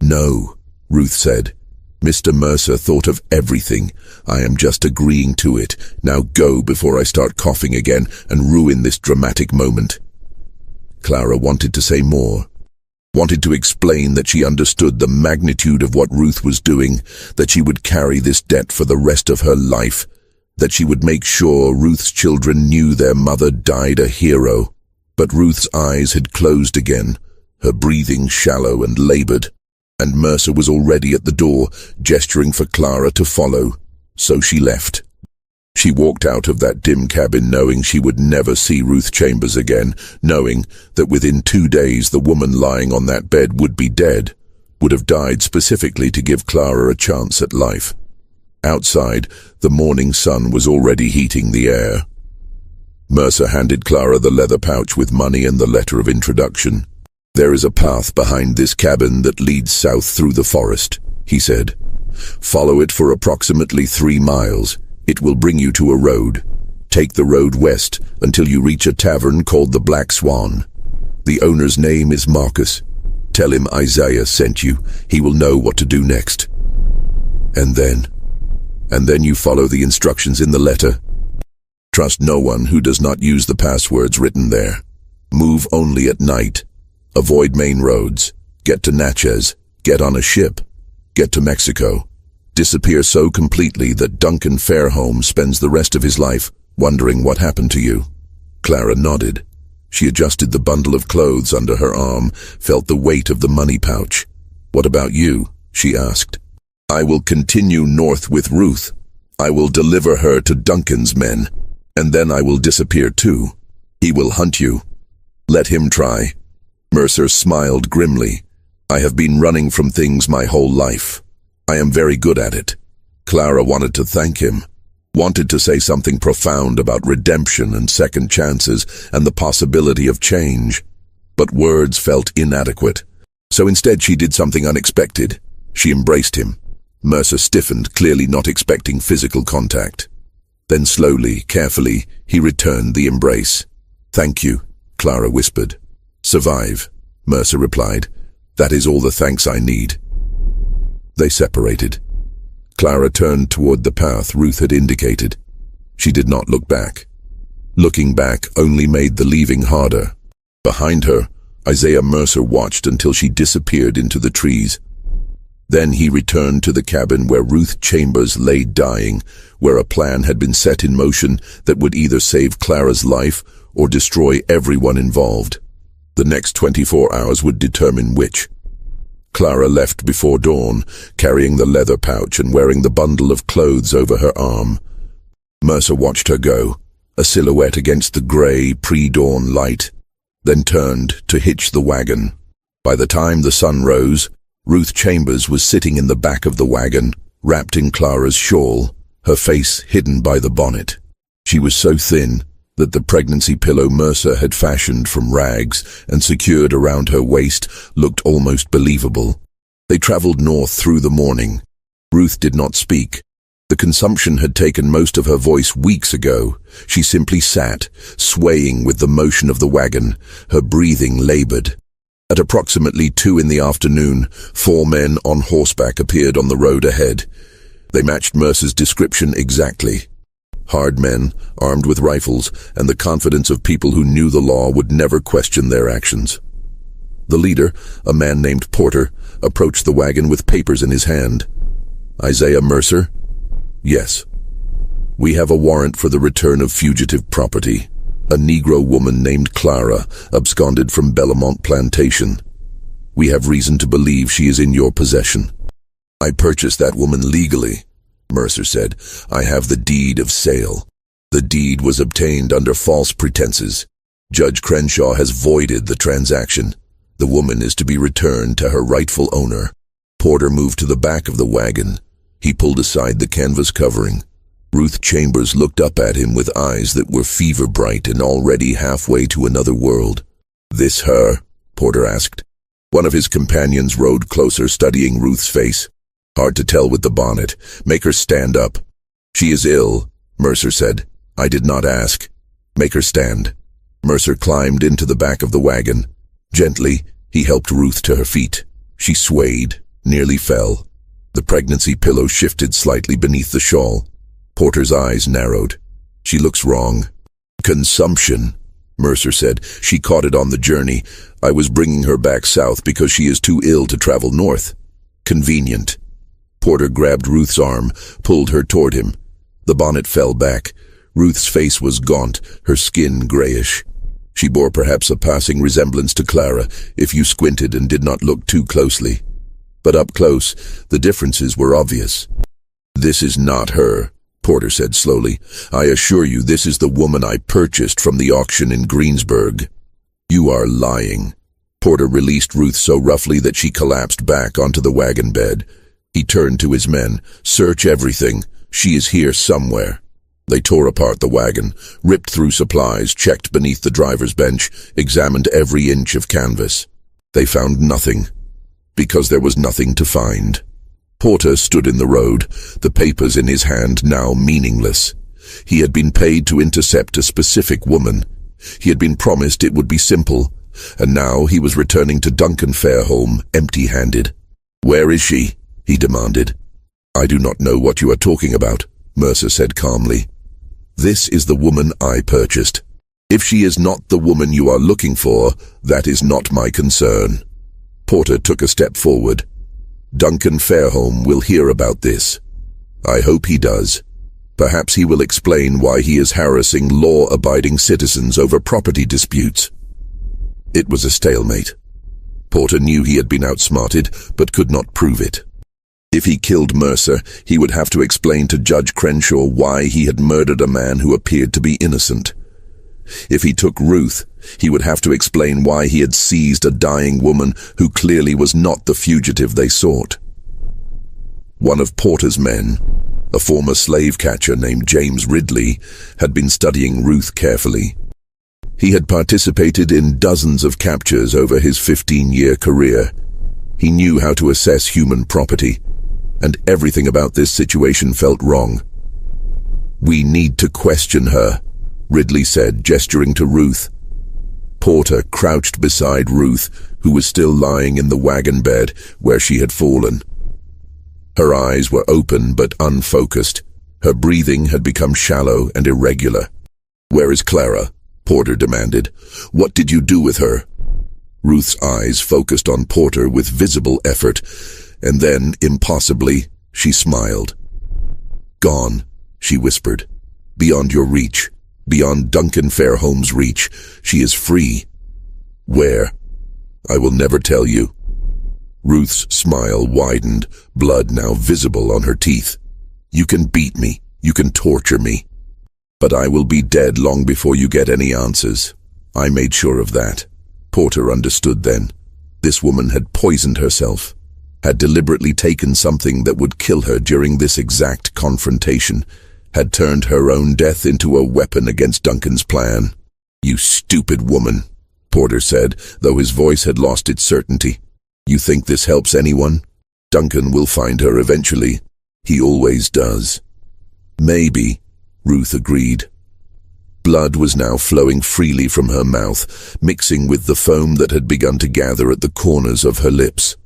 Speaker 1: "No," Ruth said. Mr. Mercer thought of everything. I am just agreeing to it. Now go before I start coughing again and ruin this dramatic moment. Clara wanted to say more. Wanted to explain that she understood the magnitude of what Ruth was doing, that she would carry this debt for the rest of her life, that she would make sure Ruth's children knew their mother died a hero. But Ruth's eyes had closed again, her breathing shallow and labored, and Mercer was already at the door, gesturing for Clara to follow. So she left. She walked out of that dim cabin knowing she would never see Ruth Chambers again, knowing that within 2 days the woman lying on that bed would be dead, would have died specifically to give Clara a chance at life. Outside, the morning sun was already heating the air. Mercer handed Clara the leather pouch with money and the letter of introduction. "There is a path behind this cabin that leads south through the forest," he said. "Follow it for approximately 3 miles. It will bring you to a road. Take the road west until you reach a tavern called the Black Swan. The owner's name is Marcus. Tell him Isaiah sent you. He will know what to do next. And then you follow the instructions in the letter. Trust no one who does not use the passwords written there. Move only at night. Avoid main roads. Get to Natchez. Get on a ship. Get to Mexico. Disappear so completely that Duncan Fairholme spends the rest of his life wondering what happened to you." Clara nodded. She adjusted the bundle of clothes under her arm, felt the weight of the money pouch. "What about you?" she asked. "I will continue north with Ruth. I will deliver her to Duncan's men, and then I will disappear too. He will hunt you. Let him try." Mercer smiled grimly. "I have been running from things my whole life. I am very good at it." Clara wanted to thank him, wanted to say something profound about redemption and second chances and the possibility of change, but words felt inadequate. So instead she did something unexpected. She embraced him. Mercer stiffened, clearly not expecting physical contact. Then slowly, carefully, he returned the embrace. "Thank you," Clara whispered. "Survive," Mercer replied. "That is all the thanks I need." They separated. Clara turned toward the path Ruth had indicated. She did not look back. Looking back only made the leaving harder. Behind her, Isaiah Mercer watched until she disappeared into the trees. Then he returned to the cabin where Ruth Chambers lay dying, where a plan had been set in motion that would either save Clara's life or destroy everyone involved. The next 24 hours would determine which. Clara left before dawn, carrying the leather pouch and wearing the bundle of clothes over her arm. Mercer watched her go, a silhouette against the grey, pre-dawn light, then turned to hitch the wagon. By the time the sun rose, Ruth Chambers was sitting in the back of the wagon, wrapped in Clara's shawl, her face hidden by the bonnet. She was so thin that the pregnancy pillow Mercer had fashioned from rags and secured around her waist looked almost believable. They traveled north through the morning. Ruth did not speak. The consumption had taken most of her voice weeks ago. She simply sat, swaying with the motion of the wagon, her breathing labored. At approximately 2 in the afternoon, 4 men on horseback appeared on the road ahead. They matched Mercer's description exactly. Hard men, armed with rifles, and the confidence of people who knew the law would never question their actions. The leader, a man named Porter, approached the wagon with papers in his hand. "Isaiah Mercer?" "Yes." "We have a warrant for the return of fugitive property. A Negro woman named Clara absconded from Bellamont Plantation. We have reason to believe she is in your possession." "I purchased that woman legally," Mercer said. "I have the deed of sale. The deed was obtained under false pretenses. Judge Crenshaw has voided the transaction. The woman is to be returned to her rightful owner." Porter moved to the back of the wagon. He pulled aside the canvas covering. Ruth Chambers looked up at him with eyes that were fever-bright and already halfway to another world. "This her?" Porter asked. One of his companions rode closer, studying Ruth's face. "Hard to tell with the bonnet. Make her stand up." "She is ill," Mercer said. "I did not ask. Make her stand." Mercer climbed into the back of the wagon. Gently, he helped Ruth to her feet. She swayed, nearly fell. The pregnancy pillow shifted slightly beneath the shawl. Porter's eyes narrowed. She looks wrong. Consumption, Mercer said. She caught it on the journey. I was bringing her back south because she is too ill to travel north. Convenient. Porter grabbed Ruth's arm, pulled her toward him. The bonnet fell back. Ruth's face was gaunt, her skin grayish. She bore perhaps a passing resemblance to Clara, if you squinted and did not look too closely. But up close, the differences were obvious. This is not her, Porter said slowly. I assure you this is the woman I purchased from the auction in Greensburg. You are lying. Porter released Ruth so roughly that she collapsed back onto the wagon bed. He turned to his men. Search everything. She is here somewhere. They tore apart the wagon, ripped through supplies, checked beneath the driver's bench, examined every inch of canvas. They found nothing, because there was nothing to find. Porter stood in the road, the papers in his hand now meaningless. He had been paid to intercept a specific woman. He had been promised it would be simple, and now he was returning to Duncan Fairholme empty-handed. Where is she? He demanded. I do not know what you are talking about, Mercer said calmly. This is the woman I purchased. If she is not the woman you are looking for, that is not my concern. Porter took a step forward. Duncan Fairholme will hear about this. I hope he does. Perhaps he will explain why he is harassing law-abiding citizens over property disputes. It was a stalemate. Porter knew he had been outsmarted, but could not prove it. If he killed Mercer, he would have to explain to Judge Crenshaw why he had murdered a man who appeared to be innocent. If he took Ruth, he would have to explain why he had seized a dying woman who clearly was not the fugitive they sought. One of Porter's men, a former slave catcher named James Ridley, had been studying Ruth carefully. He had participated in dozens of captures over his 15-year career. He knew how to assess human property, and everything about this situation felt wrong. We need to question her, Ridley said, gesturing to Ruth. Porter crouched beside Ruth, who was still lying in the wagon bed where she had fallen. Her eyes were open but unfocused. Her breathing had become shallow and irregular. Where is Clara? Porter demanded. What did you do with her? Ruth's eyes focused on Porter with visible effort, and then, impossibly, she smiled. Gone, she whispered. Beyond your reach. Beyond Duncan Fairholme's reach. She is free. Where? I will never tell you. Ruth's smile widened, blood now visible on her teeth. You can beat me. You can torture me. But I will be dead long before you get any answers. I made sure of that. Porter understood then. This woman had poisoned herself, had deliberately taken something that would kill her during this exact confrontation, had turned her own death into a weapon against Duncan's plan. You stupid woman, Porter said, though his voice had lost its certainty. You think this helps anyone? Duncan will find her eventually. He always does. Maybe, Ruth agreed. Blood was now flowing freely from her mouth, mixing with the foam that had begun to gather at the corners of her lips.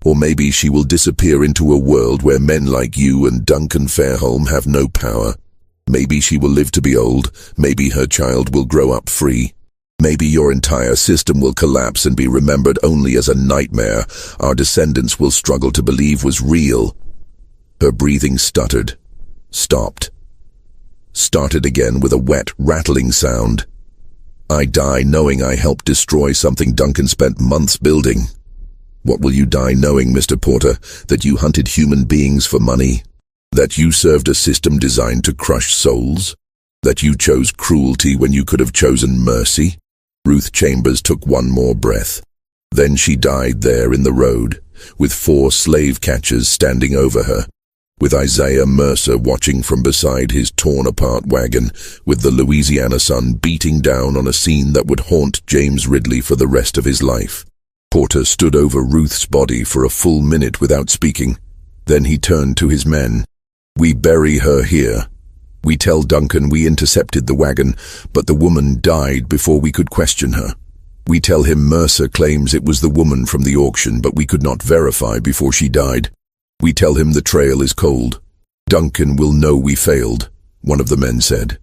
Speaker 1: Or maybe she will disappear into a world where men like you and Duncan Fairholme have no power. Maybe she will live to be old. Maybe her child will grow up free. Maybe your entire system will collapse and be remembered only as a nightmare our descendants will struggle to believe was real. Her breathing stuttered, stopped, started again with a wet, rattling sound. I die knowing I helped destroy something Duncan spent months building. What will you die knowing, Mr. Porter? That you hunted human beings for money? That you served a system designed to crush souls? That you chose cruelty when you could have chosen mercy? Ruth Chambers took one more breath. Then she died there in the road, with 4 slave catchers standing over her, with Isaiah Mercer watching from beside his torn-apart wagon, with the Louisiana sun beating down on a scene that would haunt James Ridley for the rest of his life. Porter stood over Ruth's body for a full minute without speaking. Then he turned to his men. We bury her here. We tell Duncan we intercepted the wagon, but the woman died before we could question her. We tell him Mercer claims it was the woman from the auction, but we could not verify before she died. We tell him the trail is cold. Duncan will know we failed, one of the men said.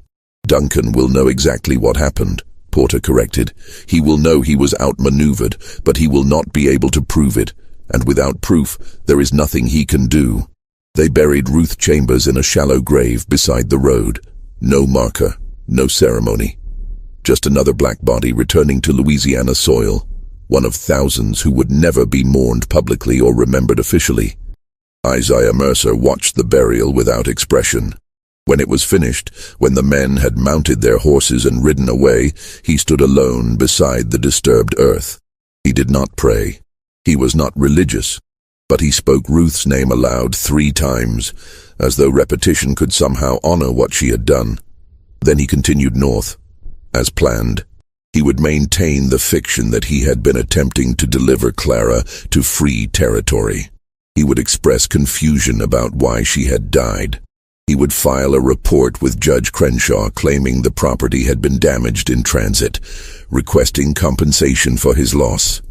Speaker 1: Duncan will know exactly what happened, Porter corrected. He will know he was outmaneuvered, but he will not be able to prove it, and without proof, there is nothing he can do. They buried Ruth Chambers in a shallow grave beside the road. No marker, no ceremony. Just another black body returning to Louisiana soil, one of thousands who would never be mourned publicly or remembered officially. Isaiah Mercer watched the burial without expression. When it was finished, when the men had mounted their horses and ridden away, he stood alone beside the disturbed earth. He did not pray. He was not religious, but he spoke Ruth's name aloud 3 times, as though repetition could somehow honor what she had done. Then he continued north. As planned, he would maintain the fiction that he had been attempting to deliver Clara to free territory. He would express confusion about why she had died. He would file a report with Judge Crenshaw claiming the property had been damaged in transit, requesting compensation for his loss.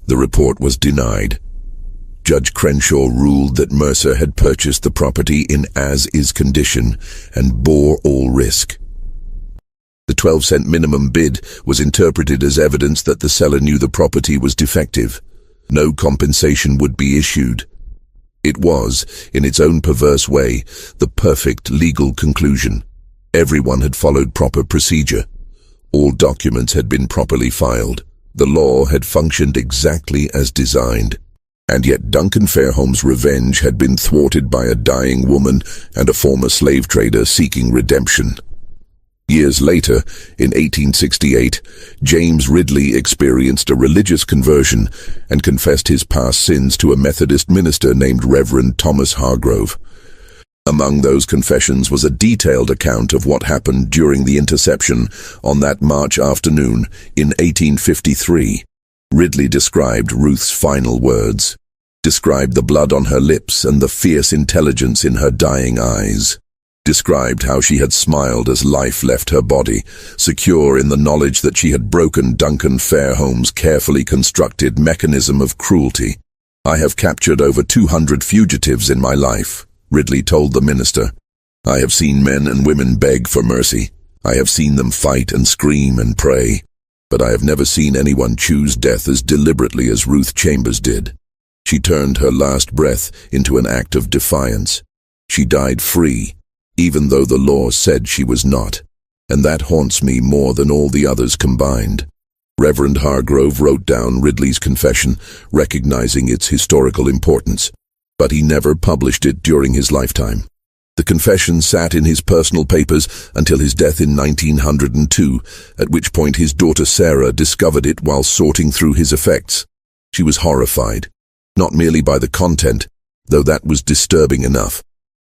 Speaker 1: The report was denied. Judge Crenshaw ruled that Mercer had purchased the property in as-is condition and bore all risk. The 12-cent minimum bid was interpreted as evidence that the seller knew the property was defective. No compensation would be issued. It was, in its own perverse way, the perfect legal conclusion. Everyone had followed proper procedure. All documents had been properly filed. The law had functioned exactly as designed. And yet Duncan Fairholme's revenge had been thwarted by a dying woman and a former slave trader seeking redemption. Years later, in 1868, James Ridley experienced a religious conversion and confessed his past sins to a Methodist minister named Reverend Thomas Hargrove. Among those confessions was a detailed account of what happened during the interception on that March afternoon in 1853. Ridley described Ruth's final words, described the blood on her lips and the fierce intelligence in her dying eyes. Described how she had smiled as life left her body, secure in the knowledge that she had broken Duncan Fairholme's carefully constructed mechanism of cruelty. "I have captured over 200 fugitives in my life," Ridley told the minister. "I have seen men and women beg for mercy. I have seen them fight and scream and pray. But I have never seen anyone choose death as deliberately as Ruth Chambers did. She turned her last breath into an act of defiance. She died free, even though the law said she was not, and that haunts me more than all the others combined." Reverend Hargrove wrote down Ridley's confession, recognizing its historical importance, but he never published it during his lifetime. The confession sat in his personal papers until his death in 1902, at which point his daughter Sarah discovered it while sorting through his effects. She was horrified, not merely by the content, though that was disturbing enough,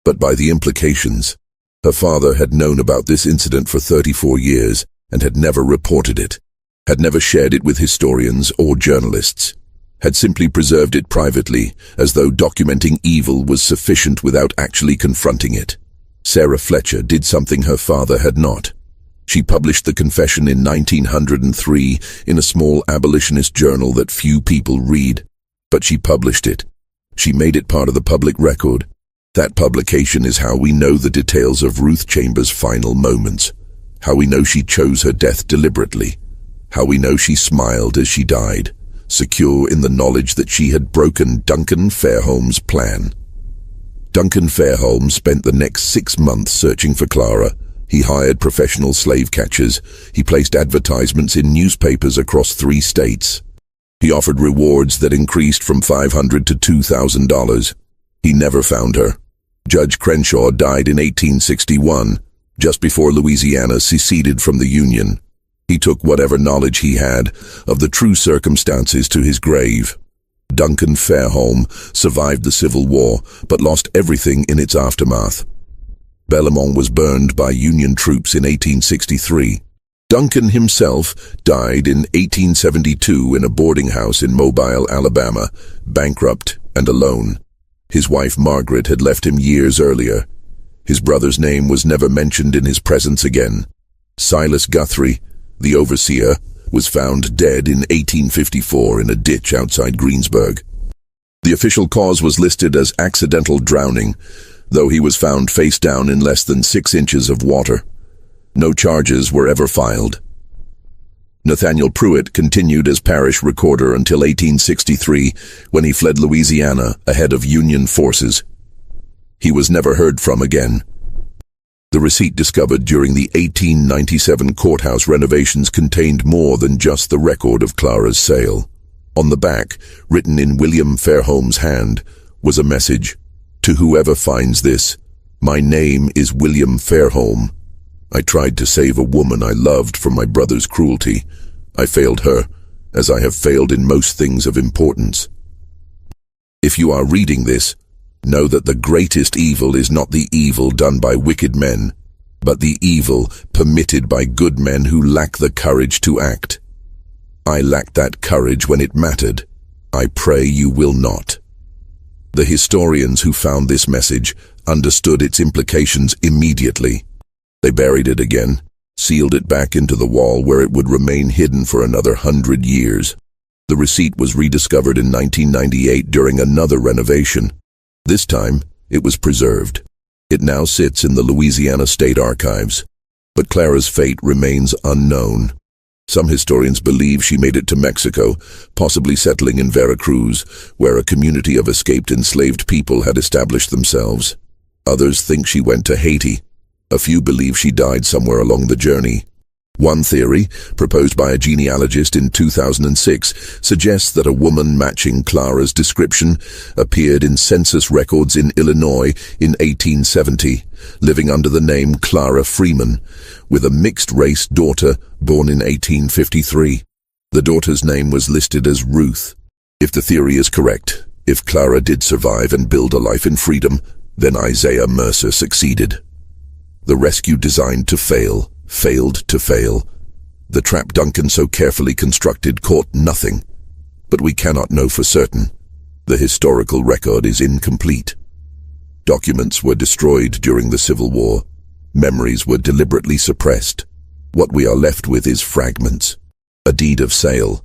Speaker 1: but by the implications. Her father had known about this incident for 34 years and had never reported it, had never shared it with historians or journalists, had simply preserved it privately, as though documenting evil was sufficient without actually confronting it. Sarah Fletcher did something her father had not. She published the confession in 1903 in a small abolitionist journal that few people read, but she published it. She made it part of the public record. That publication is how we know the details of Ruth Chambers' final moments, how we know she chose her death deliberately, how we know she smiled as she died, secure in the knowledge that she had broken Duncan Fairholme's plan. Duncan Fairholme spent the next 6 months searching for Clara. He hired professional slave catchers. He placed advertisements in newspapers across 3 states. He offered rewards that increased from $500 to $2,000. He never found her. Judge Crenshaw died in 1861, just before Louisiana seceded from the Union. He took whatever knowledge he had of the true circumstances to his grave. Duncan Fairholme survived the Civil War, but lost everything in its aftermath. Belmont was burned by Union troops in 1863. Duncan himself died in 1872 in a boarding house in Mobile, Alabama, bankrupt and alone. His wife Margaret had left him years earlier. His brother's name was never mentioned in his presence again. Silas Guthrie, the overseer, was found dead in 1854 in a ditch outside Greensburg. The official cause was listed as accidental drowning, though he was found face down in less than 6 inches of water. No charges were ever filed. Nathaniel Pruitt continued as parish recorder until 1863, when he fled Louisiana ahead of Union forces. He was never heard from again. The receipt discovered during the 1897 courthouse renovations contained more than just the record of Clara's sale. On the back, written in William Fairholme's hand, was a message: "To whoever finds this, my name is William Fairholme. I tried to save a woman I loved from my brother's cruelty. I failed her, as I have failed in most things of importance. If you are reading this, know that the greatest evil is not the evil done by wicked men, but the evil permitted by good men who lack the courage to act. I lacked that courage when it mattered. I pray you will not." The historians who found this message understood its implications immediately. They buried it again, sealed it back into the wall where it would remain hidden for another 100 years. The receipt was rediscovered in 1998 during another renovation. This time, it was preserved. It now sits in the Louisiana State Archives. But Clara's fate remains unknown. Some historians believe she made it to Mexico, possibly settling in Veracruz, where a community of escaped enslaved people had established themselves. Others think she went to Haiti. A few believe she died somewhere along the journey. One theory, proposed by a genealogist in 2006, suggests that a woman matching Clara's description appeared in census records in Illinois in 1870, living under the name Clara Freeman, with a mixed-race daughter born in 1853. The daughter's name was listed as Ruth. If the theory is correct, if Clara did survive and build a life in freedom, then Isaiah Mercer succeeded. The rescue designed to fail failed to fail. The trap Duncan so carefully constructed caught nothing. But we cannot know for certain. The historical record is incomplete. Documents were destroyed during the Civil War. Memories were deliberately suppressed. What we are left with is fragments. A deed of sale,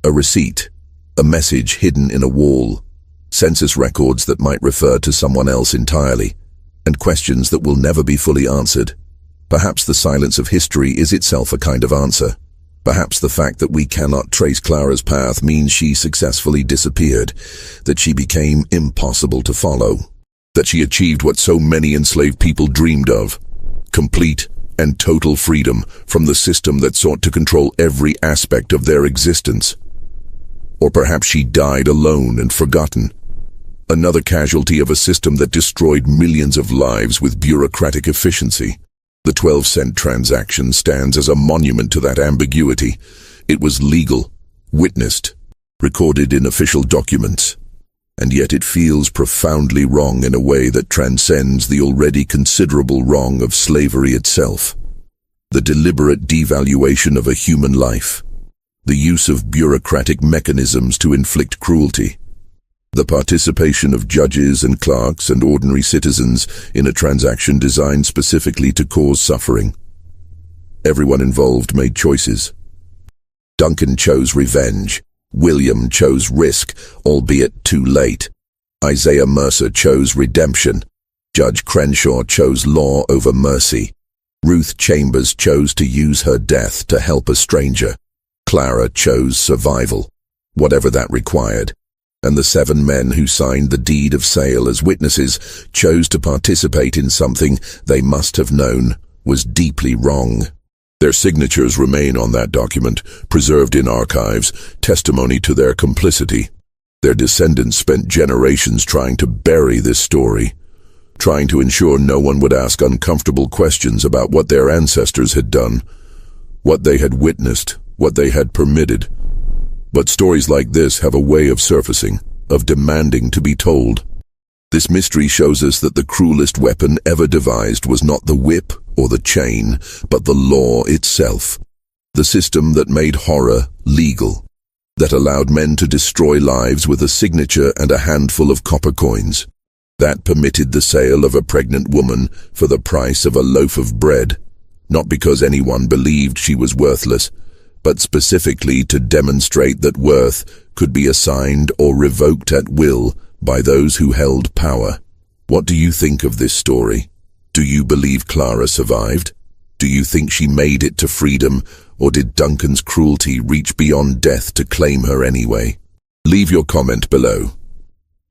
Speaker 1: a receipt, a message hidden in a wall, census records that might refer to someone else entirely, and questions that will never be fully answered. Perhaps the silence of history is itself a kind of answer. Perhaps the fact that we cannot trace Clara's path means she successfully disappeared, that she became impossible to follow, that she achieved what so many enslaved people dreamed of: complete and total freedom from the system that sought to control every aspect of their existence. Or perhaps she died alone and forgotten, another casualty of a system that destroyed millions of lives with bureaucratic efficiency. The 12-cent transaction stands as a monument to that ambiguity. It was legal, witnessed, recorded in official documents, and yet it feels profoundly wrong in a way that transcends the already considerable wrong of slavery itself. The deliberate devaluation of a human life, the use of bureaucratic mechanisms to inflict cruelty, the participation of judges and clerks and ordinary citizens in a transaction designed specifically to cause suffering. Everyone involved made choices. Duncan chose revenge. William chose risk, albeit too late. Isaiah Mercer chose redemption. Judge Crenshaw chose law over mercy. Ruth Chambers chose to use her death to help a stranger. Clara chose survival, whatever that required. And the 7 men who signed the deed of sale as witnesses chose to participate in something they must have known was deeply wrong. Their signatures remain on that document, preserved in archives, testimony to their complicity. Their descendants spent generations trying to bury this story, trying to ensure no one would ask uncomfortable questions about what their ancestors had done, what they had witnessed, what they had permitted. But stories like this have a way of surfacing, of demanding to be told. This mystery shows us that the cruelest weapon ever devised was not the whip or the chain, but the law itself. The system that made horror legal, that allowed men to destroy lives with a signature and a handful of copper coins, that permitted the sale of a pregnant woman for the price of a loaf of bread, not because anyone believed she was worthless, but specifically to demonstrate that worth could be assigned or revoked at will by those who held power. What do you think of this story? Do you believe Clara survived? Do you think she made it to freedom, or did Duncan's cruelty reach beyond death to claim her anyway? Leave your comment below.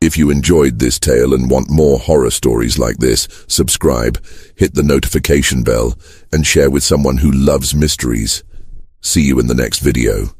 Speaker 1: If you enjoyed this tale and want more horror stories like this, subscribe, hit the notification bell, and share with someone who loves mysteries. See you in the next video.